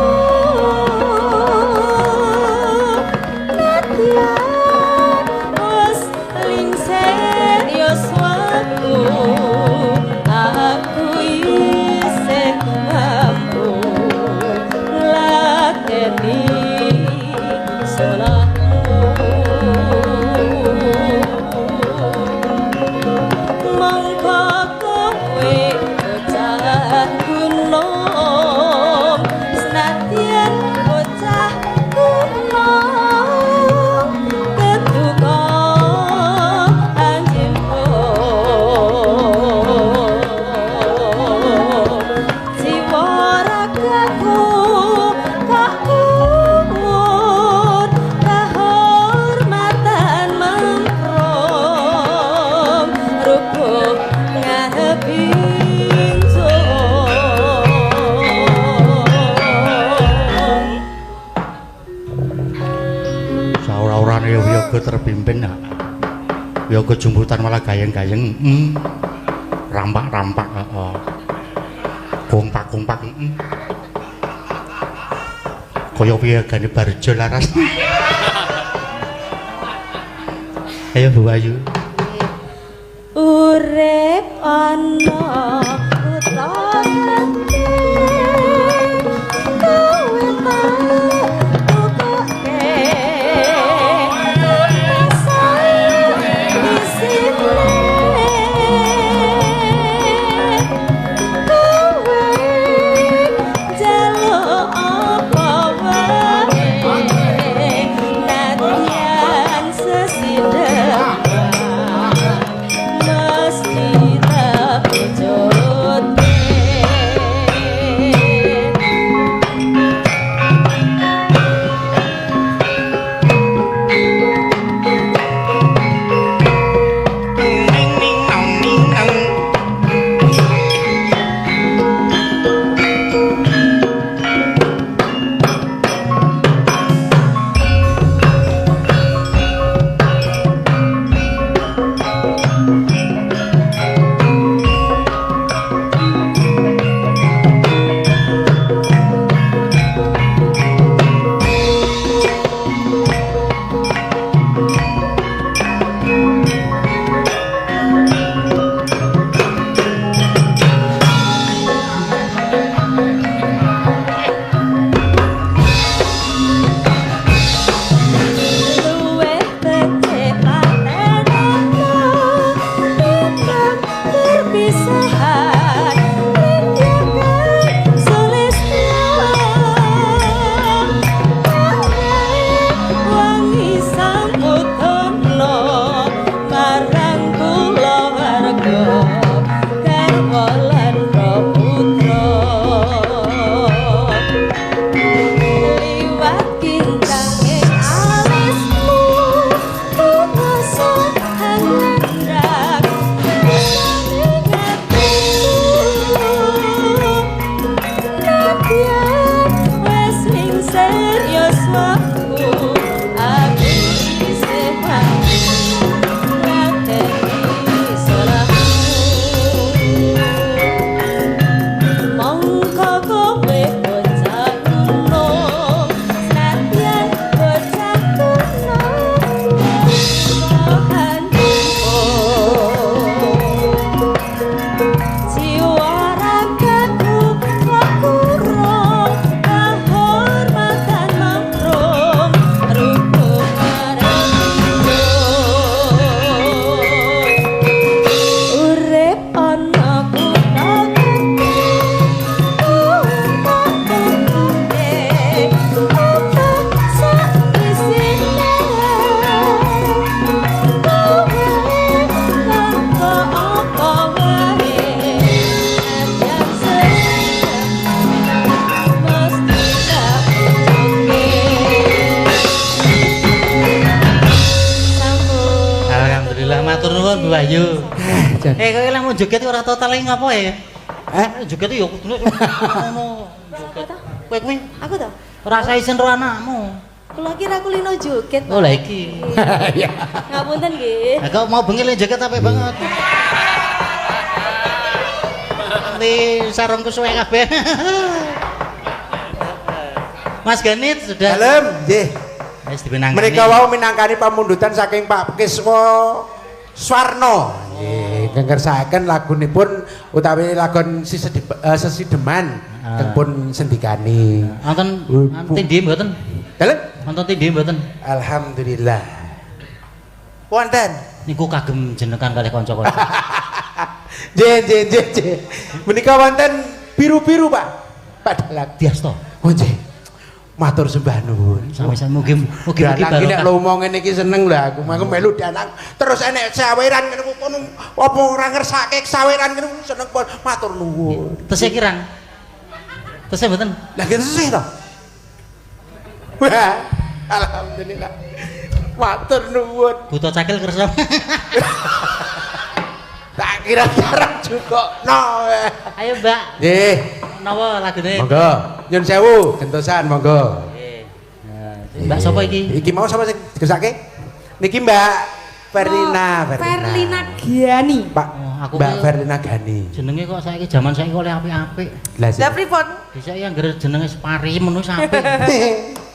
Speaker 4: nadyan wis lingsir yuswaku aku isih mampu lateni mongko kowe bocah gunung senadyan bocah gunung ketuka anjingmu jiwa ragaku kak umur kehormatan mengkrom rukuk ngabinjung
Speaker 1: saura-urane yoga terpimpin yoga jumbutan malah gayeng-gayeng rampak-rampak kompak-kompak kaya piye gane barjo laras ayo Bu Ayu
Speaker 4: urip ana utawa kowe tukoke kowe jaluk apa wae nadyan sesidang mesti tak jauh
Speaker 1: ayo.
Speaker 2: Jan.
Speaker 1: Kowe lek mau joget ora total ngapa ya? Joget yo kudune ngono. Kowe kuwi
Speaker 3: Aku to.
Speaker 1: rasa isen ro anakmu.
Speaker 3: Kula kira kulino joget.
Speaker 1: Oh lah iki.
Speaker 2: Iya.
Speaker 3: Ngapunten nggih.
Speaker 1: Lah kok mau bengi lek joget apik banget. Nanti sarungku suwe kabeh. Mas Ganit sudah.
Speaker 2: Dalem, nggih.
Speaker 1: Wis dipinangkani.
Speaker 2: Menika wau minangkani pamundutan saking Pak Kiswa Swarno. Nggih, ngersakaken lagunipun utawi lagon Sesideman teng pun sendikani.
Speaker 1: Wonten tindih mboten?
Speaker 2: Dalem?
Speaker 1: Wonten tindih mboten?
Speaker 2: Alhamdulillah. Wonten.
Speaker 1: Niku kagem jenengan kalih kanca-kanca.
Speaker 2: Nggih. Menika wonten biru-biru, Pak. Pak Dalak.
Speaker 1: Diasto.
Speaker 2: Oh nggih. Matur sembah nuwun.
Speaker 1: Sami-sami mugi
Speaker 2: Danang iki nek
Speaker 1: barokah.
Speaker 2: lomo ngene iki seneng lho aku. Aku melu danang. Terus enek saweran ngene kono apa ora ngersake saweran ngene seneng pun matur nuwun.
Speaker 1: Tesih kirang. Tesih mboten?
Speaker 2: Lah gitu sih to. Wah, alhamdulillah. Matur nuwun.
Speaker 1: Buta cakil kersa.
Speaker 2: Tak kira jarang juga. No.
Speaker 1: Ayo, Mbak.
Speaker 2: Nggih.
Speaker 1: Napa lagune?
Speaker 2: Monggo. Nyun sewu, gentosan monggo.
Speaker 1: Nggih. Mbak sapa iki?
Speaker 2: Iki mau sapa sing digesake? Niki Mbak Verlina,
Speaker 4: Verlina Giani.
Speaker 2: Pak,
Speaker 1: aku
Speaker 2: Mbak
Speaker 1: ki-
Speaker 2: Verlina Gani.
Speaker 1: Jenenge kok saiki jaman saiki oleh apik-apik.
Speaker 2: Lah
Speaker 4: Lah pripun?
Speaker 1: Bisa ya ngger jenenge Separi ngono wis apik.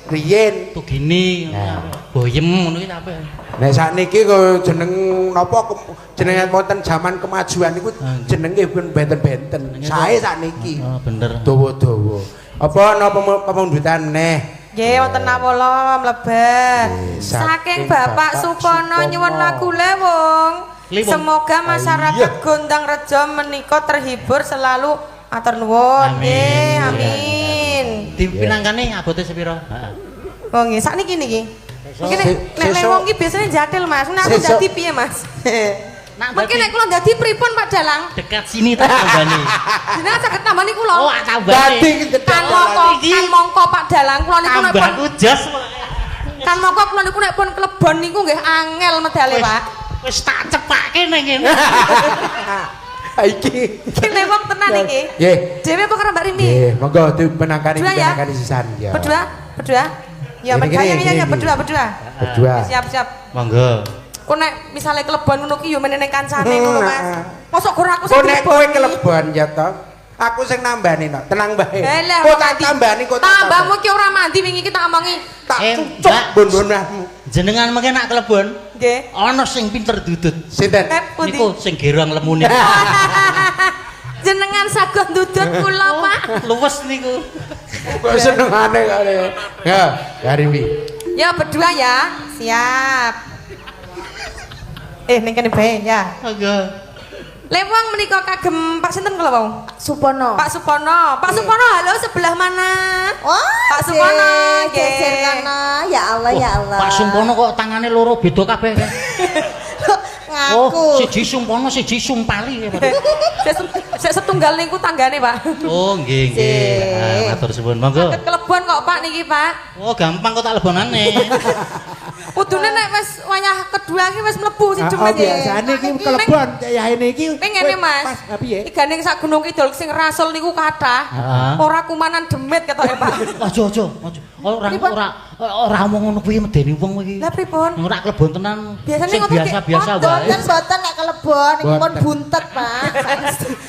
Speaker 2: Riyen.
Speaker 1: Tugini,
Speaker 2: Nah.
Speaker 1: Boyem ngono iki apik.
Speaker 2: Nek sakniki kok jeneng napa jenenge wonten jaman kemajuan niku jenenge pun benten-benten. Sae sakniki.
Speaker 1: Oh, bener.
Speaker 2: Dawa-dawa. Apa ana pemundutan neh?
Speaker 4: Nggih wonten nawala mlebet.
Speaker 2: Saking
Speaker 4: Saking Bapak
Speaker 2: Bapak
Speaker 4: Supono
Speaker 2: Supono.
Speaker 4: nyuwun lagu le wong.
Speaker 1: Lipun.
Speaker 4: Semoga masyarakat
Speaker 2: iya.
Speaker 4: Gondang Rejo menika terhibur selalu. Atur nuwun.
Speaker 1: Amin.
Speaker 4: Nggih, amin.
Speaker 1: Dipinangkani abote sepira? Heeh.
Speaker 4: Oh nggih, sakniki niki. Mungkin nek
Speaker 2: Sesuk-
Speaker 4: wong iki biasanya jatil Mas. Nek aku
Speaker 2: Sesuk-
Speaker 4: dadi piye Mas?
Speaker 1: Nak
Speaker 4: Mungkin
Speaker 1: dadi
Speaker 4: nek kula dadi pripun Pak Dalang?
Speaker 1: dekat sini tak tambani.
Speaker 4: Jenengan saged tambani kula.
Speaker 1: Oh, tambani.
Speaker 2: Dadi
Speaker 4: Kan mongko, kan mongko Pak Dalang kula niku nek pun
Speaker 1: Tambahku jas.
Speaker 4: kan mongko kula niku nek pun klebon niku nggih angel medale Pak.
Speaker 1: Wis tak cepake ning ngene.
Speaker 2: Iki.
Speaker 4: Kene wong tenan iki.
Speaker 2: Nggih.
Speaker 4: Dhewe apa karo Mbak Rini?
Speaker 2: Nggih, monggo dipenangkani
Speaker 4: Berdua ya?
Speaker 2: sisan ya.
Speaker 4: Berdua? Berdua? Ya,
Speaker 2: Gini,
Speaker 4: berdua
Speaker 2: gini,
Speaker 4: ya,
Speaker 2: gini.
Speaker 4: berdua, berdua.
Speaker 2: Berdua.
Speaker 4: Siap-siap.
Speaker 1: Monggo.
Speaker 4: Kok nek misale klebon ngono ki yo menene kancane ngono Mas. Mosok gor aku
Speaker 2: Kok
Speaker 4: sing
Speaker 2: nek kowe kelebon ya to? Aku sing nambani no, tenang bae.
Speaker 4: Lah,
Speaker 2: Kok tak tambani kok tak
Speaker 4: tambahmu ki ora mandi wingi ki tak omongi.
Speaker 2: tak
Speaker 1: Eh,
Speaker 2: cucuk
Speaker 1: Mbak.
Speaker 2: bun-bunahmu.
Speaker 1: Jenengan mengke nak klebon,
Speaker 4: Nggih.
Speaker 1: ana sing pinter dudut.
Speaker 2: Sinten?
Speaker 4: Pundi?
Speaker 1: Niku sing gerang lemune.
Speaker 4: Jenengan saged ndudut kula, Pak.
Speaker 1: Luwes niku.
Speaker 2: Kok senengane kali. Ya, Garimi.
Speaker 4: Ya berdua ya. Siap. Ning kene bae ya.
Speaker 1: Monggo.
Speaker 4: Lewang menika kagem Pak sinten kula wau?
Speaker 3: Supono.
Speaker 4: Pak Supono. Pak Supono halo sebelah mana?
Speaker 3: Wah,
Speaker 4: Pak Supono,
Speaker 3: geser
Speaker 4: nggih.
Speaker 3: kana. Ya Allah, ya Allah.
Speaker 1: Pak Sumpono kok tangane loro beda kabeh. Oh,
Speaker 3: Ngaku.
Speaker 1: siji Sumpono, siji Sumpali.
Speaker 4: Sik setunggal niku tanggane, Pak.
Speaker 1: Oh, nggih, nggih. Ah, matur suwun. Monggo.
Speaker 4: Saged kelebon kok Pak niki, Pak.
Speaker 1: Oh, gampang kok tak lebonane.
Speaker 4: Kudune nek wis wayah kedua iki wis mlebu sing
Speaker 2: Oh,
Speaker 4: cuma
Speaker 2: biasane iki kelebon yahene iki.
Speaker 4: Ning ngene, Mas.
Speaker 2: Pas piye?
Speaker 4: Igane sak Gunung Kidul sing rasul niku kathah.
Speaker 1: Heeh.
Speaker 4: Ora kumanan demit ketoke, Pak.
Speaker 1: Aja. Ora omong ngono kuwi medeni wong iki.
Speaker 4: Lah pripun?
Speaker 1: Ora klebon tenan.
Speaker 4: Biasane
Speaker 1: Sing
Speaker 4: ngono ki
Speaker 1: biasa-biasa
Speaker 4: modon
Speaker 1: wae.
Speaker 3: Boten nek kelebon iki pun
Speaker 2: Boten.
Speaker 3: buntet, Pak.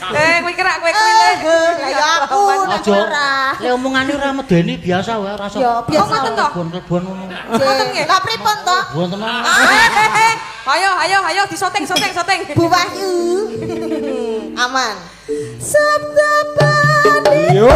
Speaker 4: Kowe kira kowe kuwi le.
Speaker 3: Lah ya aku nek
Speaker 1: Aja.
Speaker 3: ora.
Speaker 1: Lek omongane ora medeni biasa wae, ora usah.
Speaker 3: Ya, biasa
Speaker 4: Oh, ngoten toh?
Speaker 1: Klebon ngono.
Speaker 4: Ngoten nggih.
Speaker 3: Lah pripun to?
Speaker 1: Bukan tenan.
Speaker 4: Ayo disoteng.
Speaker 3: Bu Wahyu. Aman. Sabda Bani.
Speaker 2: Yo.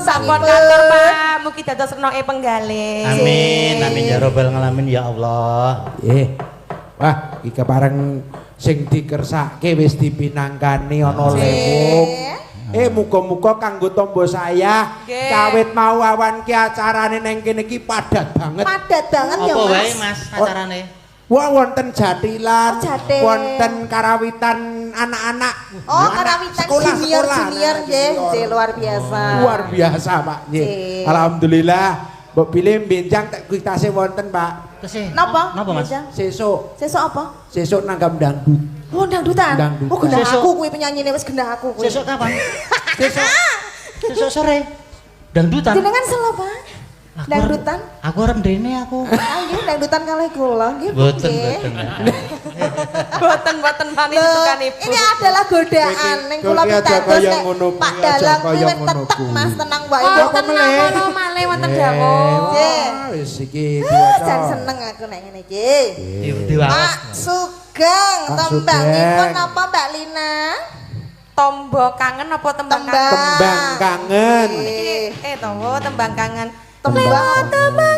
Speaker 4: Sampun kantor Pak, mugi dados renoke penggalih.
Speaker 1: Amin, amin ya robbal ngalamin ya Allah.
Speaker 2: Wah, iki bareng sing dikersake wis dipinangkani ana lewung. Muga-muga kanggo tombo saya kawit mau awan ki acarane neng kene iki padat banget.
Speaker 3: Padat banget ya,
Speaker 1: Apa
Speaker 3: Mas.
Speaker 1: wae Mas acarane?
Speaker 2: Wah wonten jatilan,
Speaker 3: Jatil.
Speaker 2: wonten karawitan anak-anak.
Speaker 3: Oh,
Speaker 2: Anak
Speaker 3: karawitan
Speaker 2: sekolah,
Speaker 3: junior
Speaker 2: sekolah.
Speaker 3: nggih, nggih luar biasa.
Speaker 2: Luar biasa, Pak. Nggih.
Speaker 3: Nggih.
Speaker 2: Alhamdulillah, Mbok pilih benjang tak kuitase wonten, Pak.
Speaker 1: Tesih.
Speaker 3: Napa?
Speaker 1: Napa Mas?
Speaker 2: Sesuk,
Speaker 3: Sesuk apa?
Speaker 2: sesuk nanggam dangdut.
Speaker 3: Oh, dangdutan.
Speaker 2: Dangdutan.
Speaker 3: Oh, gendah
Speaker 1: Sesuk.
Speaker 3: aku kuwi penyanyine wis gendah aku kuwi.
Speaker 1: Sesuk kapan?
Speaker 2: Sesuk
Speaker 1: Sesuk sore. Dangdutan.
Speaker 3: Jenengan selo, Pak? Dangdutan?
Speaker 1: Aku arep ndene aku.
Speaker 3: Ah, nggih dangdutan kalih kula nggih.
Speaker 1: Boten
Speaker 3: nggih.
Speaker 1: boten.
Speaker 4: Boten mani
Speaker 3: Loh,
Speaker 4: tukan ibu.
Speaker 3: ini adalah godaan ning kula
Speaker 2: Kowe aja
Speaker 3: pitados
Speaker 2: kaya
Speaker 3: nek
Speaker 2: ngono
Speaker 3: Pak
Speaker 2: kuwi,
Speaker 3: Dalang
Speaker 2: aja
Speaker 3: kuwi
Speaker 2: kaya
Speaker 3: wis
Speaker 2: ngono
Speaker 3: tetek
Speaker 2: kuwi.
Speaker 3: Mas tenang wae.
Speaker 4: Oh,
Speaker 2: Kok
Speaker 4: tenang
Speaker 2: meleh?
Speaker 4: ngono malih wonten dawuh.
Speaker 3: Nggih.
Speaker 2: Wis iki
Speaker 3: Jan seneng aku nek ngene iki.
Speaker 1: Diwawas.
Speaker 3: Pak Sugeng,
Speaker 2: Pak
Speaker 3: tembangipun
Speaker 2: Sugeng.
Speaker 3: apa Mbak Lina?
Speaker 4: Tombo kangen apa tembang kangen?
Speaker 2: Tembang kangen.
Speaker 4: Tombo tembang kangen.
Speaker 3: Tembang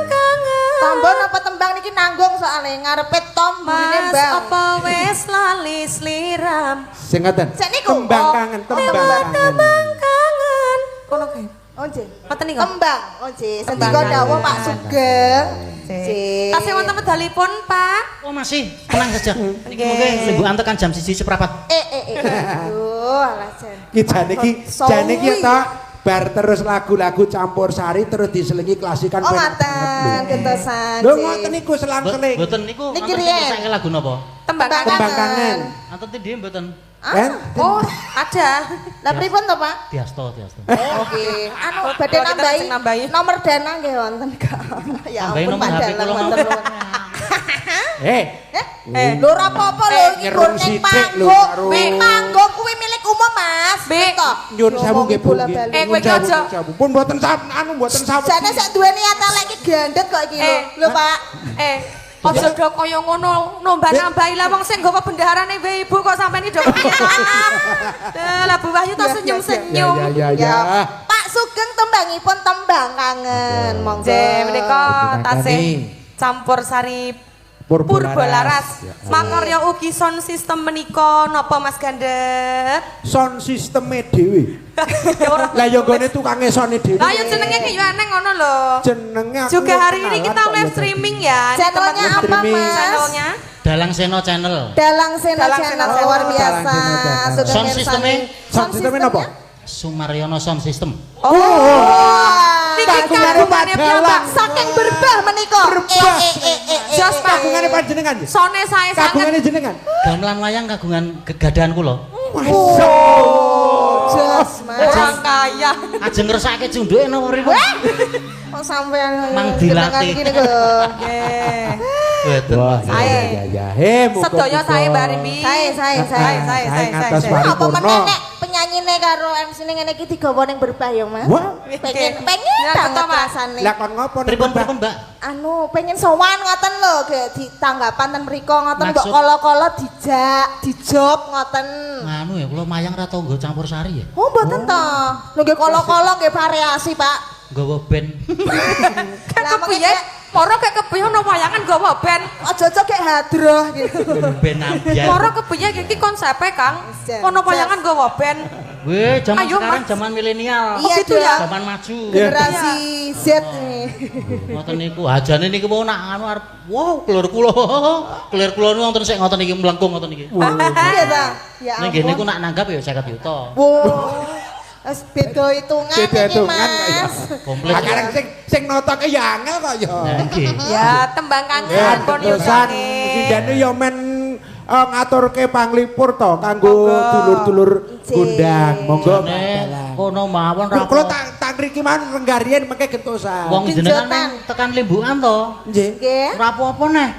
Speaker 3: kangen. Tombon apa tembang niki nanggung soalnya ngarepe tom burine
Speaker 4: Mas
Speaker 3: Bang.
Speaker 4: apa wis lali sliram?
Speaker 2: Sing ngoten.
Speaker 3: Sik niku.
Speaker 2: Tembang
Speaker 3: Oh,
Speaker 2: kangen, tembang kangen.
Speaker 4: Kangen. Kono kae.
Speaker 3: Oh nggih.
Speaker 4: Ngoten niku.
Speaker 3: Tembang. Oh nggih.
Speaker 4: Tembang
Speaker 3: Sendika
Speaker 4: kangen.
Speaker 3: dawuh Pak Sugeng. Nggih.
Speaker 4: Tasih wonten medalipun, Pak.
Speaker 1: Oh masih, tenang saja. Niki mungkin minggu antekan jam 1:15.
Speaker 3: Aduh, alah Jan.
Speaker 2: Ki jane ki ta bar terus lagu-lagu campur sari terus diselingi klasikan
Speaker 3: Oh
Speaker 2: penak
Speaker 3: ngaten
Speaker 2: banget lho.
Speaker 3: gentosan.
Speaker 2: Lho ngoten niku selang-seling.
Speaker 1: Mboten niku
Speaker 3: Niki
Speaker 1: nonton
Speaker 3: riyen.
Speaker 1: saiki lagu napa?
Speaker 4: Tembang
Speaker 3: Tembang
Speaker 4: kangen.
Speaker 2: Tembang kangen.
Speaker 1: Nonton di dhewe mboten.
Speaker 2: Kan?
Speaker 4: Oh, ada.
Speaker 3: Lah pripun to, Pak?
Speaker 1: Diasto.
Speaker 3: Oke. Anu badhe
Speaker 4: Kalau kita
Speaker 3: nambahi
Speaker 4: sing nambahi.
Speaker 3: nomor dana nggih wonten Kak. Ya
Speaker 1: Nambahi
Speaker 3: ampun
Speaker 1: nomor
Speaker 3: Pak
Speaker 1: HP
Speaker 3: Dalang
Speaker 1: kula.
Speaker 3: matur nuwun. Lho ora apa-apa lho iki
Speaker 2: Nyerung
Speaker 3: ning
Speaker 2: sithik lho,
Speaker 3: panggung.
Speaker 2: karo-
Speaker 3: Ning panggung kuwi milik umum, Mas.
Speaker 4: Bik.
Speaker 3: Beto.
Speaker 2: Nyun sewu nggih Bu. nggih.
Speaker 3: bola-bali.
Speaker 4: kowe iki aja.
Speaker 2: Pun mboten anu mboten sawet.
Speaker 3: Jane sak duweni atalek iki gandet kok iki lho. Lho, Pak.
Speaker 4: Aja do kaya ngono, nambah-nambahi lah wong sing nggawa bendaharane wae ibu kok sampean iki do. Lah Bu Wahyu tak senyum-senyum.
Speaker 2: Ya.
Speaker 3: Pak Sugeng tembangipun tembang kangen. Monggo.
Speaker 4: Nggih, menika
Speaker 2: Dipinangkani.
Speaker 4: tasih campur sari Purbolaras. Makarya ugi sound system menika napa Mas Gandet?
Speaker 2: Sound sisteme dhewe. Lah ya gone tukange sone dhewe.
Speaker 4: Lah ya jenenge ki yo aneh ngono lho.
Speaker 2: Jenenge aku
Speaker 4: Juga hari
Speaker 2: kenalan
Speaker 4: ini kita
Speaker 2: kok
Speaker 4: live
Speaker 2: ya
Speaker 4: streaming ya. Ini
Speaker 3: Channelnya
Speaker 4: teman-teman.
Speaker 3: apa,
Speaker 2: streaming.
Speaker 3: Mas?
Speaker 4: Channelnya
Speaker 1: Dalang Seno Channel.
Speaker 3: Dalang Sena
Speaker 4: Dalang
Speaker 3: channel
Speaker 4: Sena
Speaker 3: luar
Speaker 2: Channel.
Speaker 3: biasa.
Speaker 2: Dalang Sena channel.
Speaker 3: Sugeng
Speaker 1: Sound
Speaker 3: Mirsani.
Speaker 1: systemnya?
Speaker 2: Sound systemnya napa?
Speaker 1: Sumaryono Sound System.
Speaker 4: Oh. Niki
Speaker 2: Kagungane
Speaker 4: kagungane
Speaker 2: Pak
Speaker 4: piyambak.
Speaker 2: Dalang.
Speaker 3: Saking berbah menika.
Speaker 2: Berbah.
Speaker 4: Jos Pak.
Speaker 2: Kagungane panjenengan.
Speaker 4: Sone saya
Speaker 2: Kagungane
Speaker 4: sangat.
Speaker 2: jenengan.
Speaker 1: Gamelan wayang kagungan kegadahan kula.
Speaker 3: Jos, Mas.
Speaker 4: Orang kaya.
Speaker 1: Ajeng ngersake junduke napa pripun?
Speaker 3: Kok sampean
Speaker 1: Mang dilatih.
Speaker 3: gini lho.
Speaker 4: Nggih.
Speaker 1: Boten.
Speaker 2: Wah,
Speaker 4: Ae.
Speaker 2: ya.
Speaker 4: Sedaya saya Mbak Rimbi.
Speaker 3: Saya.
Speaker 2: ngatos
Speaker 4: saya.
Speaker 3: Apa
Speaker 2: paripurna.
Speaker 3: meneh nek penyanyine karo MC ning ngene iki digawa ning berbah ya, Mas?
Speaker 2: Wah,
Speaker 3: Pengen
Speaker 4: Ya,
Speaker 3: banget
Speaker 4: betul, Mas.
Speaker 3: rasane.
Speaker 2: lah kon ngopo nek
Speaker 1: Pripun
Speaker 2: Mbak?
Speaker 1: Mbak?
Speaker 3: Anu pengen sowan ngoten lho ge di tanggapan ten mriko ngoten mbok
Speaker 1: Maksud-
Speaker 3: kala-kala dijak, dijob ngoten.
Speaker 1: Nganu ya kula mayang ra tau nggo campur sari ya.
Speaker 3: Oh mboten to. Lho nggih kala-kala nggih variasi, Pak.
Speaker 1: Nggawa band.
Speaker 3: Lah
Speaker 4: Kepiye? Moro kayak kepiye ono wayangan gawa band.
Speaker 3: aja-aja kayak hadroh gitu.
Speaker 1: Band ambiar.
Speaker 4: Moro kepiye iki konsepe Kang. Ono wayangan gawa band.
Speaker 1: Weh, zaman
Speaker 4: Ayo,
Speaker 1: sekarang
Speaker 4: Mas.
Speaker 1: zaman milenial.
Speaker 3: Iya,
Speaker 4: gitu ya?
Speaker 1: Zaman maju.
Speaker 3: Generasi Z nih.
Speaker 1: Ngoten niku. Ajane niku mau nak anu arep wow, kelir kula. Kelir kula niku wonten sik ngoten iki mlengkung ngoten iki.
Speaker 3: Iya ta? Ya
Speaker 1: Ning ngene niku
Speaker 3: ampun.
Speaker 1: nak nanggap ya 50 juta.
Speaker 3: Wow. Wes beda hitungan
Speaker 2: Beda
Speaker 3: iki,
Speaker 2: hitungan kok ya.
Speaker 3: Mas.
Speaker 1: Komplit.
Speaker 2: Sekarang sing notoke ya angel kok ya.
Speaker 1: Nah, nggih.
Speaker 4: Ya, tembang kangen
Speaker 2: Ya,
Speaker 4: pun
Speaker 2: terusan
Speaker 4: yusane.
Speaker 2: sindane ya men ngaturke panglipur to kanggo
Speaker 4: Monggo.
Speaker 2: dulur-dulur gundang. Monggo.
Speaker 1: Jane kono mawon ra.
Speaker 2: Kulo tak ngriki man renggarian mengke gentosan.
Speaker 1: Wong jenengan
Speaker 3: Genjotan.
Speaker 1: neng tekan limbukan to.
Speaker 2: Nggih.
Speaker 3: Nggih.
Speaker 1: Ora apa-apa neh.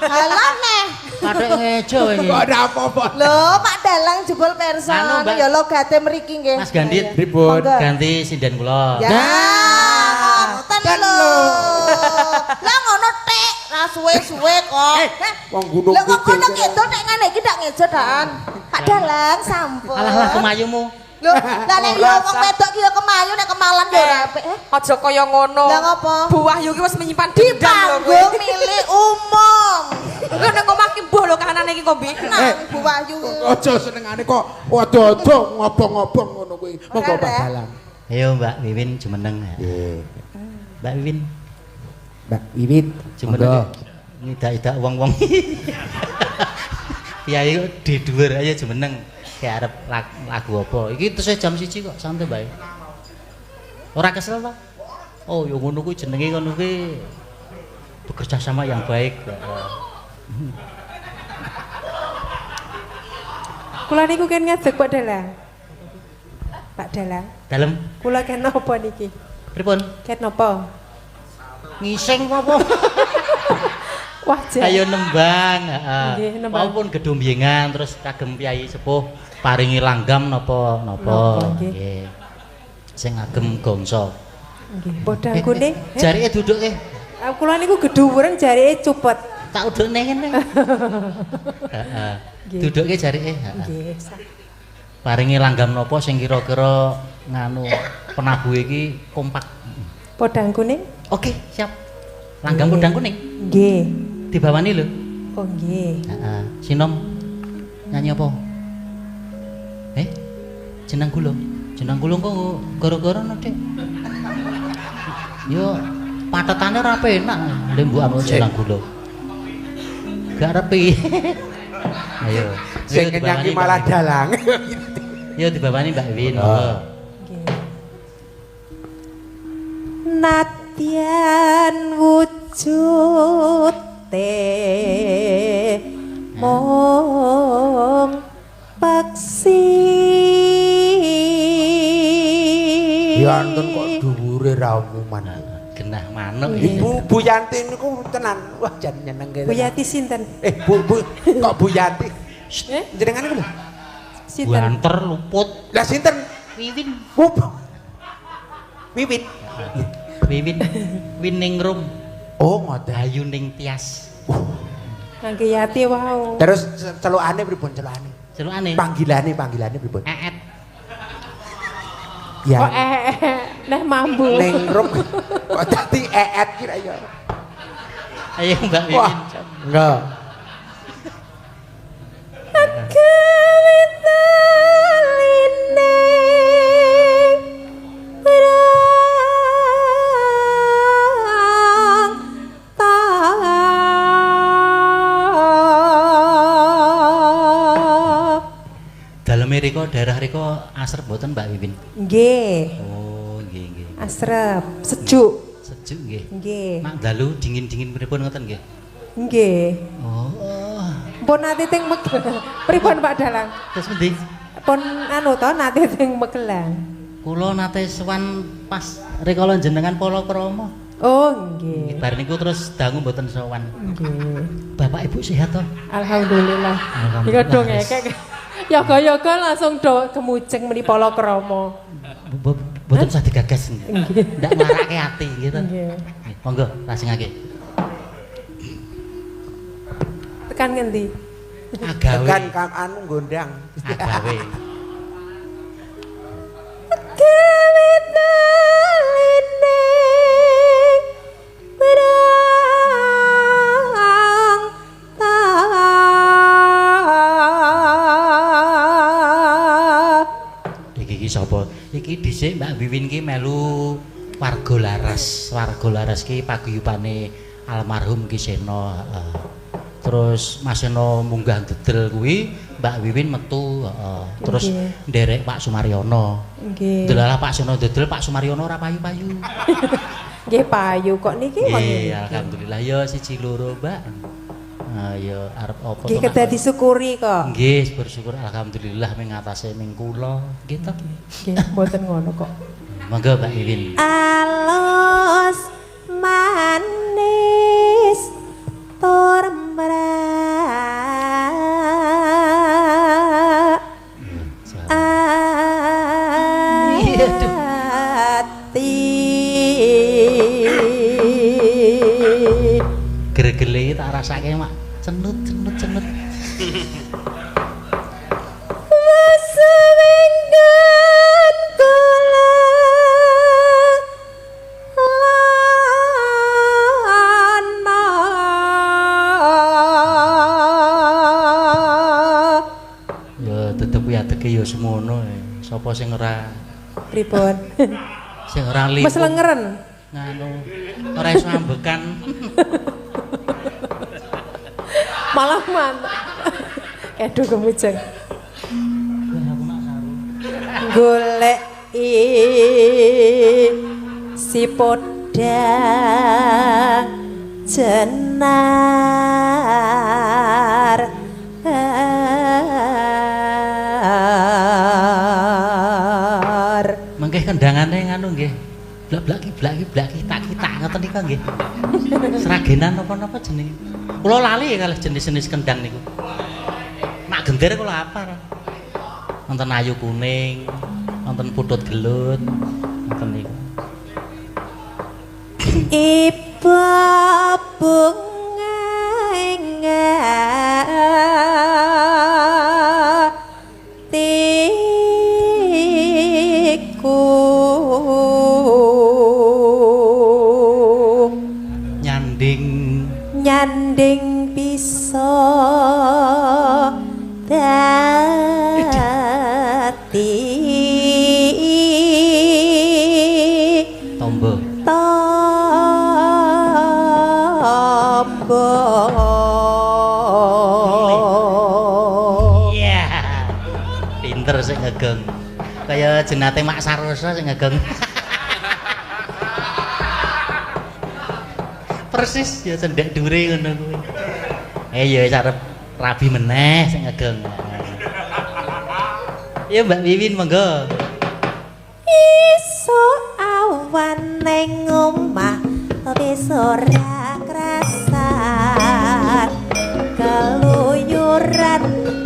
Speaker 3: Halah neh.
Speaker 1: Kathek ngejo iki.
Speaker 2: Kok ada apa-apa.
Speaker 3: Lho, Pak Dalang jebol person
Speaker 1: Anu, Mbak.
Speaker 3: ya logate mriki nggih.
Speaker 1: Mas Gandit.
Speaker 2: Ribut.
Speaker 3: Monggo.
Speaker 1: Ganti sinden kula.
Speaker 3: Ya. Ngoten
Speaker 2: kan
Speaker 3: lho.
Speaker 2: lho.
Speaker 3: Lah ngono tek, ra suwe-suwe kok.
Speaker 2: Wong gunung
Speaker 3: Lah kok kono
Speaker 2: putih.
Speaker 3: gitu nek ngene iki ndak ngejodan. Pak Dalang sampun.
Speaker 1: Alah kemayumu.
Speaker 3: Lho, lah nek yo wong wedok ki yo kemayu nek kemalan yo ora apik.
Speaker 4: Aja kaya ngono.
Speaker 3: Lah ngopo?
Speaker 4: Bu Wahyu ki wis menyimpan
Speaker 3: Di
Speaker 4: dendam lho
Speaker 3: panggung milik umum.
Speaker 4: Kowe nek ngomong ki mbuh lho kahanane iki
Speaker 3: kombinang Bu Wahyu.
Speaker 2: Aja senengane kok wado-wado ngobong-ngobong ngono kuwi. Monggo Mbak Dalang.
Speaker 1: Ayo Mbak Wiwin jumeneng.
Speaker 2: Nggih.
Speaker 1: Mbak Wiwin.
Speaker 2: Mbak Wiwit
Speaker 1: Jumeneng. Ngidak-idak wong-wong. Ya ayo di dhuwur aja jumeneng. Kayak arep lagu apa? Iki tesih jam 1 kok, santai bae. Ora kesel ta? Oh, yo ngono kuwi jenenge ngono kuwi bekerja sama yang baik.
Speaker 4: Kula niku kan ngadeg Pak Dalang. Pak Dalang.
Speaker 1: Dalem
Speaker 4: Kula ken napa niki?
Speaker 1: pripun?
Speaker 4: Ken napa?
Speaker 1: Ngising apa?
Speaker 4: Wajah.
Speaker 1: Ayo nembang,
Speaker 4: Nggih, nembang.
Speaker 1: maupun gedombengan terus kagem piyai sepuh paringi langgam napa
Speaker 4: Napa, nggih.
Speaker 1: nggih. Sing ngagem gongso.
Speaker 4: Nggih, podang kuning.
Speaker 1: Jarike duduke.
Speaker 4: Kula niku gedhuwuren jarike cupet.
Speaker 1: Tak udukne ngene. Heeh.
Speaker 4: Nggih.
Speaker 1: Duduke jarike,
Speaker 4: Nggih.
Speaker 1: paringi langgam napa sing kira-kira nganu penabuhe iki kompak.
Speaker 4: Podang kuning?
Speaker 1: Oke, siap. Langgam
Speaker 4: Nggih.
Speaker 1: podang kuning
Speaker 4: Nggih.
Speaker 1: dibawani lho.
Speaker 4: Oh nggih.
Speaker 1: Heeh. Sinom nyanyi apa? Jenang kula. Jenang kula kok gara-gara Dik. Yo patetane ora penak lembuk anu jenang kula. Gak repi. Ayo.
Speaker 2: Sing nyanyi malah Dalang.
Speaker 1: Yo dibawani Mbak Win.
Speaker 2: Oh.
Speaker 4: Nadyan wujute mong paksi
Speaker 2: Ya anten kok dhuwure ra umuman.
Speaker 1: Genah manuk.
Speaker 2: Ibu Bu Yanti niku tenan. Wah jan nyenengke.
Speaker 4: Bu Yati sinten?
Speaker 2: Bu kok Bu Yanti.
Speaker 4: Eh?
Speaker 2: Jenengan niku lho.
Speaker 4: Sinten?
Speaker 1: Banter luput.
Speaker 2: Lah sinten?
Speaker 1: Wiwin.
Speaker 2: Wiwit.
Speaker 1: Wiwin. Winingrum.
Speaker 2: Oh ngoten.
Speaker 1: Ayu ning tias.
Speaker 4: Kangge Yati wau.
Speaker 2: Terus celukane pripun celukane?
Speaker 1: Celukane.
Speaker 2: Panggilane pripun?
Speaker 1: Eet.
Speaker 2: Ya.
Speaker 4: Kok neh mambu.
Speaker 2: Ning rum kok dadi eet kira ya.
Speaker 1: Ayo Mbak Wiwin.
Speaker 2: Wah. Enggak.
Speaker 1: Daleme riko daerah riko asrep mboten Mbak Wiwin?
Speaker 4: Nggih.
Speaker 1: Oh, nggih nggih.
Speaker 4: Asrep, sejuk.
Speaker 1: Sejuk nggih.
Speaker 4: Nggih.
Speaker 1: Nak dalu dingin-dingin pripun ngoten nggih?
Speaker 4: Nggih.
Speaker 1: Oh.
Speaker 4: Pun nate teng Magelang. Pripun Pak Dalang?
Speaker 1: Terus endi?
Speaker 4: Pun anu to nate teng Magelang.
Speaker 1: Kula nate sowan pas rikala jenengan Palakrama.
Speaker 4: Oh, nggih.
Speaker 1: Bar niku terus dangu mboten sowan.
Speaker 4: Nggih.
Speaker 1: Bapak Ibu sehat to?
Speaker 4: Alhamdulillah. Iku do ngekek. Yoga-yoga langsung do kemujeng meni Palakrama.
Speaker 1: Mboten usah digagas.
Speaker 4: Nggih.
Speaker 1: Ndak marake ati gitu.
Speaker 4: Nggih.
Speaker 1: Monggo lasingake.
Speaker 4: Tekan ngendi?
Speaker 1: Agawe.
Speaker 2: Tekan kam anu gondang.
Speaker 1: Agawe.
Speaker 4: Gawe daline berang
Speaker 1: Iki sapa? Iki dhisik Mbak Wiwin ki melu warga laras. Warga laras ki paguyubane almarhum Ki Seno. Terus Mas Seno munggah dedel kuwi Mbak Wiwin metu, terus nderek Pak Sumaryono.
Speaker 4: Nggih.
Speaker 1: Delalah Pak Seno dedel, Pak Sumaryono ora payu-payu.
Speaker 4: Nggih payu kok niki wonten.
Speaker 1: Nggih, alhamdulillah ya siji loro, Mbak. Ya arep apa to?
Speaker 4: Nggih kedah disyukuri kok.
Speaker 1: Nggih, bersyukur alhamdulillah ming atase ming kula, gitu.
Speaker 4: Nggih, mboten ngono kok.
Speaker 1: Monggo Mbak Wiwin.
Speaker 4: Alus manis tur mrak ati
Speaker 1: Gregele tak rasake mak cenut.
Speaker 4: Waswenggan kula lana
Speaker 1: iki ya semono sapa sing ora
Speaker 4: Pripun?
Speaker 1: sing ora limpung
Speaker 4: Mas lengeren.
Speaker 1: nganu ora iso ambekan
Speaker 4: Malah mantap. Aduh kemujeng. Golek si podang jenar
Speaker 1: mengke kendangane nganu nggih blak-blak tak ngoten nika nggih seragenan napa-napa jenenge kula lali kalih jenis-jenis kendang niku mak gender kula apal wonten ayu kuning wonten putut gelut wonten niku
Speaker 4: iba bunga tiku nyanding bisa dadi
Speaker 1: tombo iya pinter sing ngegeng kaya jenate Mak Saroso sing ngegeng persis ya cendek dure ngono kuwi ya arep rabi meneh sing ngegeng ya Mbak Wiwin monggo
Speaker 4: iso awan ning omah wis ora krasan keluyuran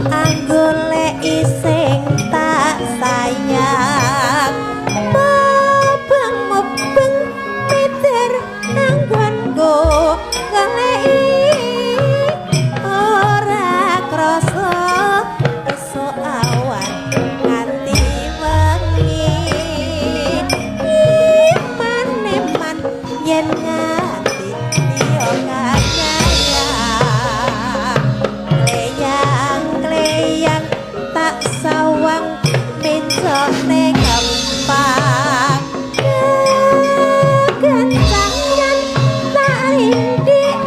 Speaker 4: anggoleki sing tak sayang mubeng mitir nanggonku ngeleki ora krasa iso awan nganti wengi iman yen nganti yo kleyang tak sawang mencok ning empang kencangan tak rindik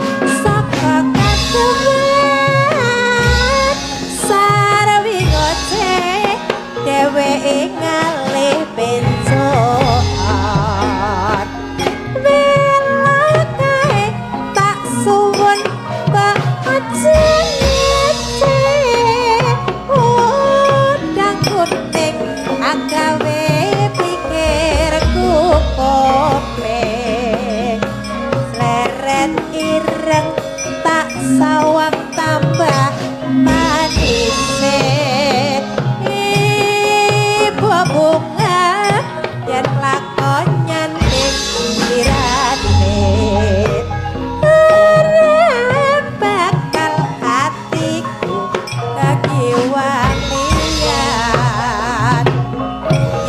Speaker 4: saka kadewan sarwi goce dheweke ngalih pencoan bela kae tak suwun mbak jenece udang kuning agawe pikirku kopling leret ireng tak sawang tambah manise ibu bunga yen lakon nyanding irane bakal hatiku kagiwanian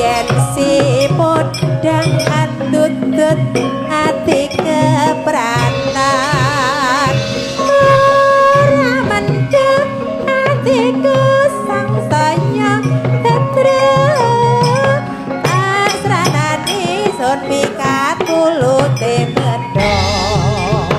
Speaker 4: yen si podang andut-dut hati keberatan ora mendem hatiku sang saya tetrem asranani sun pikat kulute mendong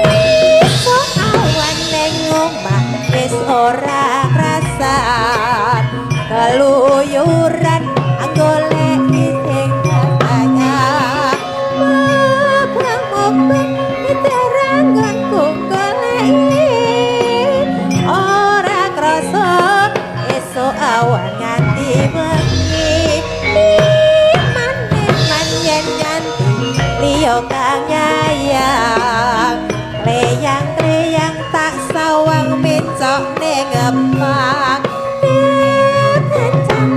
Speaker 4: iso awan ning omah wis ora krasan keluyuran anggoleki sing sayang mubeng diteranggonku goleki ora krasa esuk awan nganti wengi iman yen nganti liya kang nyayang kleyang tak sawang mencok ning empang kencang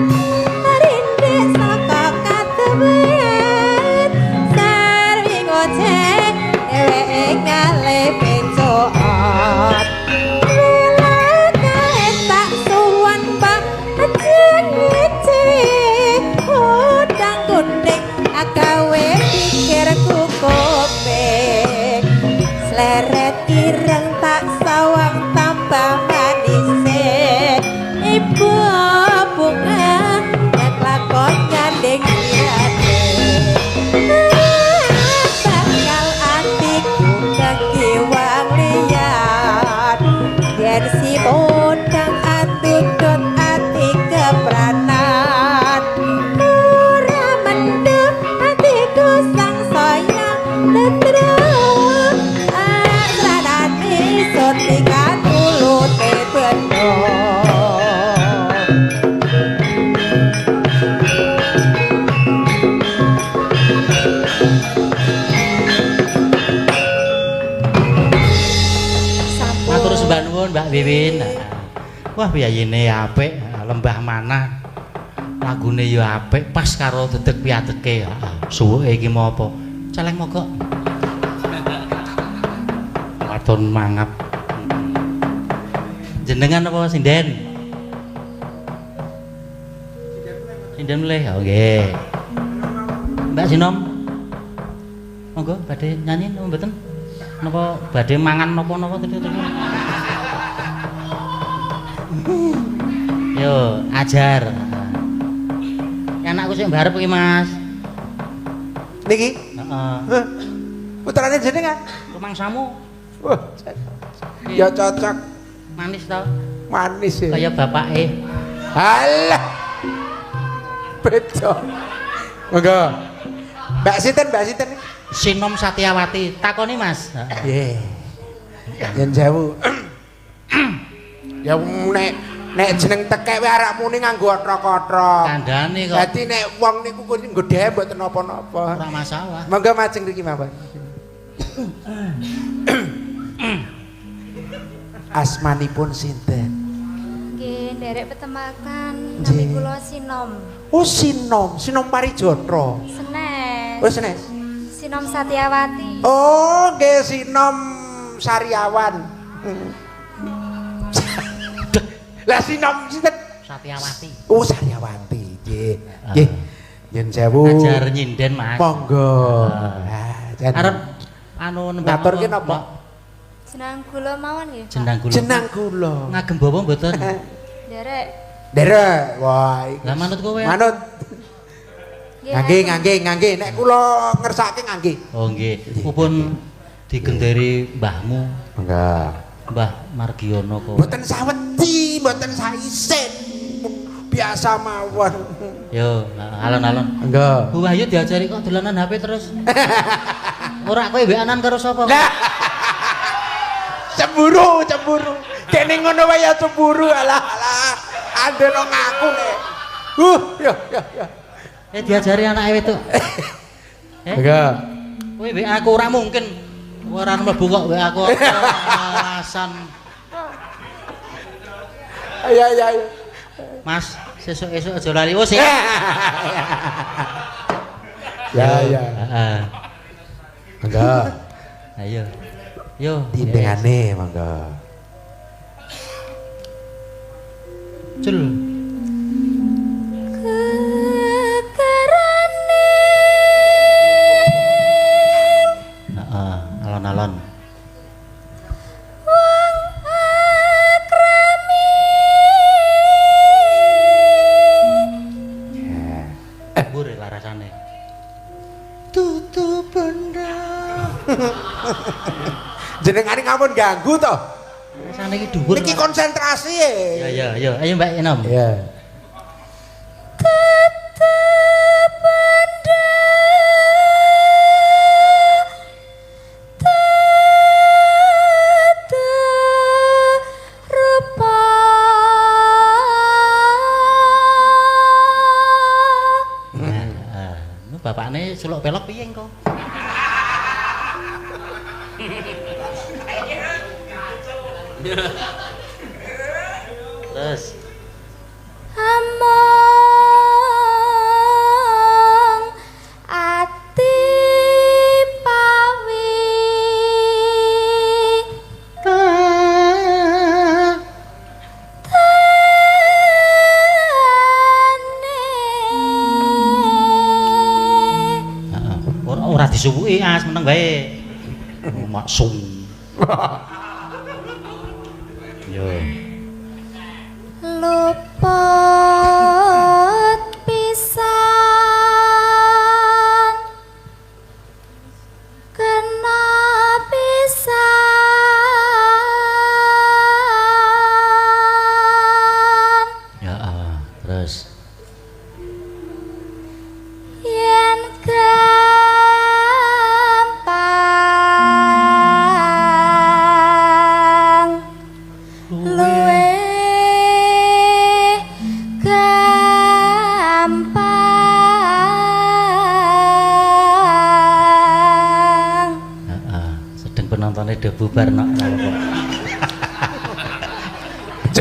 Speaker 4: rindik saka katemen sarwi ngoceh
Speaker 1: Wiwin. Wah piyayine apik, Lembah Manah. Lagune ya apik, pas karo dedeg piateke. Suwuke iki mau apa? Celeng mogok. Waton mangap. Jenengan apa sinden? Sinden mulai, oke. Mbak Sinom, monggo badhe nyanyi napa mboten? Napa badhe mangan napa-napa tadi? Yo, ajar. Anakku sing mbarep iki, Mas.
Speaker 2: Niki?
Speaker 1: Heeh.
Speaker 2: Putrane jenengan?
Speaker 1: Rumangsamu.
Speaker 2: Wah, ya cocok.
Speaker 1: Manis to?
Speaker 2: Manis ya.
Speaker 1: Kaya bapake.
Speaker 2: Alah. Beda. Monggo. Mbak Sinten.
Speaker 1: Sinom Satyawati. Takoni, Mas.
Speaker 2: Nggih. Yen sewu. Ya nek jeneng tekek wae arak muni nganggo otrok-otrok.
Speaker 1: Kandhane kok.
Speaker 2: Dadi nek wong niku kudu nggodhe mboten napa-napa.
Speaker 1: Ora masalah.
Speaker 2: Monggo majeng mriki mawon. Asmanipun sinten?
Speaker 5: Nggih, nderek petemakan nami kula Sinom.
Speaker 2: Oh, Sinom Parijatra.
Speaker 5: Senes.
Speaker 2: Oh, senes.
Speaker 5: Sinom Satyawati.
Speaker 2: Oh, nggih Sinom Sariawan. Lah Sinom sinten?
Speaker 1: Satyawati.
Speaker 2: Oh, Sariawati. Nggih. Nggih. Yen sewu.
Speaker 1: Ajar nyinden, Mas.
Speaker 2: Monggo.
Speaker 1: Arep anu nembak
Speaker 2: ngaturke napa?
Speaker 5: Jenang kula mawon nggih, Pak.
Speaker 1: Jenang kula.
Speaker 2: Jenang kula.
Speaker 1: Ngagem bawa mboten?
Speaker 5: Nderek.
Speaker 2: Derek. Wah, iki.
Speaker 1: Lah manut kowe.
Speaker 2: Manut. Nggih. Nek kula ngersake nggih.
Speaker 1: Oh nggih. Pupun digenderi mbahmu.
Speaker 2: Enggak.
Speaker 1: Mbah Margiono kok.
Speaker 2: Mboten sawedi, mboten saisin. Biasa mawon.
Speaker 1: Yo, alon-alon.
Speaker 2: Enggak.
Speaker 1: Bu Wahyu diajari kok dolanan HP terus. Ora kowe weanan karo sapa?
Speaker 2: Lah. Cemburu. Dene ngono wae ya cemburu. Alah. Andelo ngaku nek. Yo.
Speaker 1: Diajari anake wedok.
Speaker 2: Enggak.
Speaker 1: Kowe WA aku ora mungkin. Ora mlebu kok WA aku alasan.
Speaker 2: Ayo.
Speaker 1: Mas, sesuk-esuk aja lali wis ya.
Speaker 2: Ya.
Speaker 1: Heeh.
Speaker 2: Enggak.
Speaker 1: Ayo. Yo,
Speaker 2: Tindengane monggo.
Speaker 1: Cul. Heeh, alon-alon. Bure larasane. Tutup benda.
Speaker 2: Jenengane ngampun ganggu to.
Speaker 1: Larasane iki dhuwur.
Speaker 2: Niki konsentrasi e.
Speaker 1: Ya, ayo Mbak Enom.
Speaker 2: Iya.
Speaker 1: Bapakne suluk pelok piye engko? Terus
Speaker 5: Among ati pawi
Speaker 1: ora disuwuki as meneng wae. Maksum. Yo.
Speaker 5: luput pisan kena pisan
Speaker 1: Ya, terus
Speaker 5: yen gampang luwe gampang
Speaker 1: sedeng penontonnya udah bubar nak.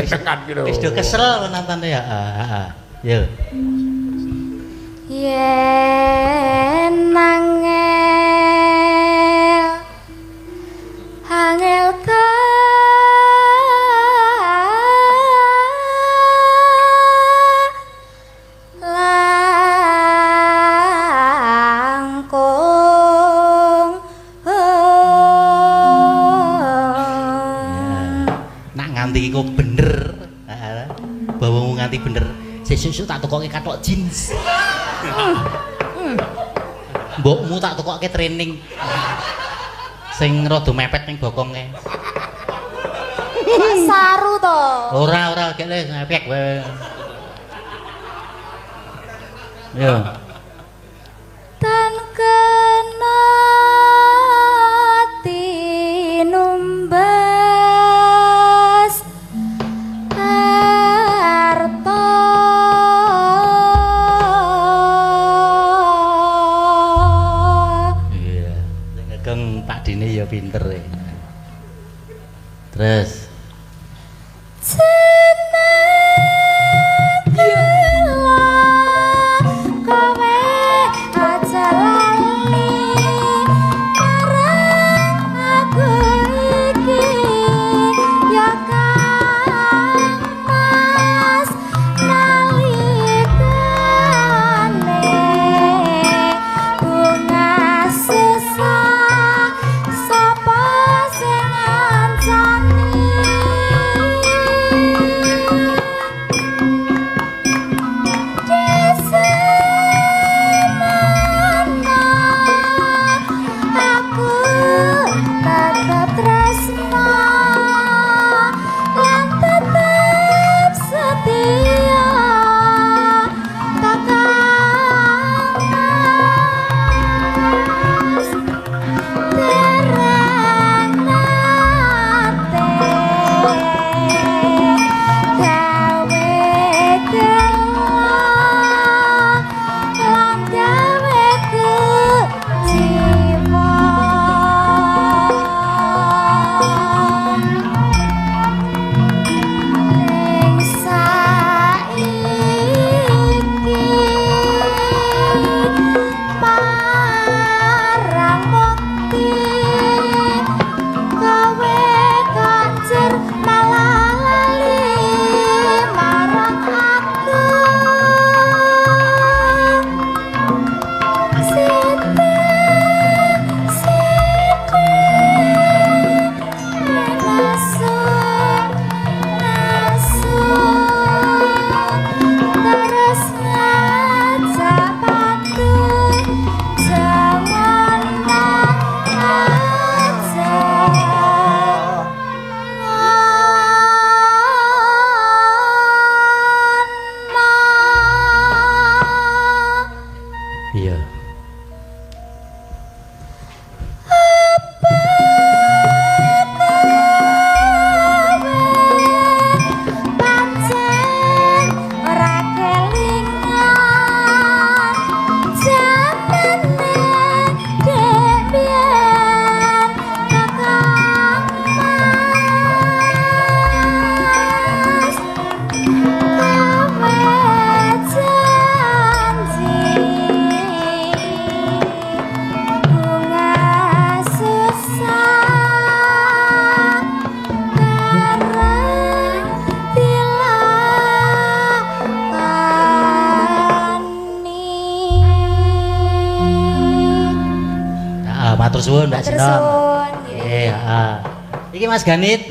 Speaker 2: tekan ki lho.
Speaker 1: Wis do kesel nonton ya. Heeh. Yo.
Speaker 5: Yen angel langkung.
Speaker 1: Nak nganti iku bener. Heeh. Bawamu nganti bener. Sesuk tak tukoke kathok jeans. Mbokmu tak tukoke training. Sing rada mepet ning bokonge.
Speaker 3: Pak Saru to.
Speaker 1: Ora gek le ngepek wae. Yo.
Speaker 5: Tan kena tinumbas harta
Speaker 1: Iya, sing ngegeng Pak Dine ya pinter e. Terus
Speaker 5: jeneng kowe aja lali marang aku iki ya Mas nalikane bunga susah sapa sing ngancani aku tetap tresno lan tetap setia Mas terang nate gawe gelo lan gawe kejiwa ning saiki parang mukti kowe kancir malah lali marang aku Siti terus ngajak padu jangan
Speaker 1: iya.
Speaker 5: pancen ora kelingan janane dek biyen kakang Mas gawe janji bunga susah bareng dilakoni
Speaker 1: Matur suwun Mbak
Speaker 5: Matur
Speaker 1: Sinom.
Speaker 5: suwun,
Speaker 1: Nggih, heeh. Iki Mas Ganit.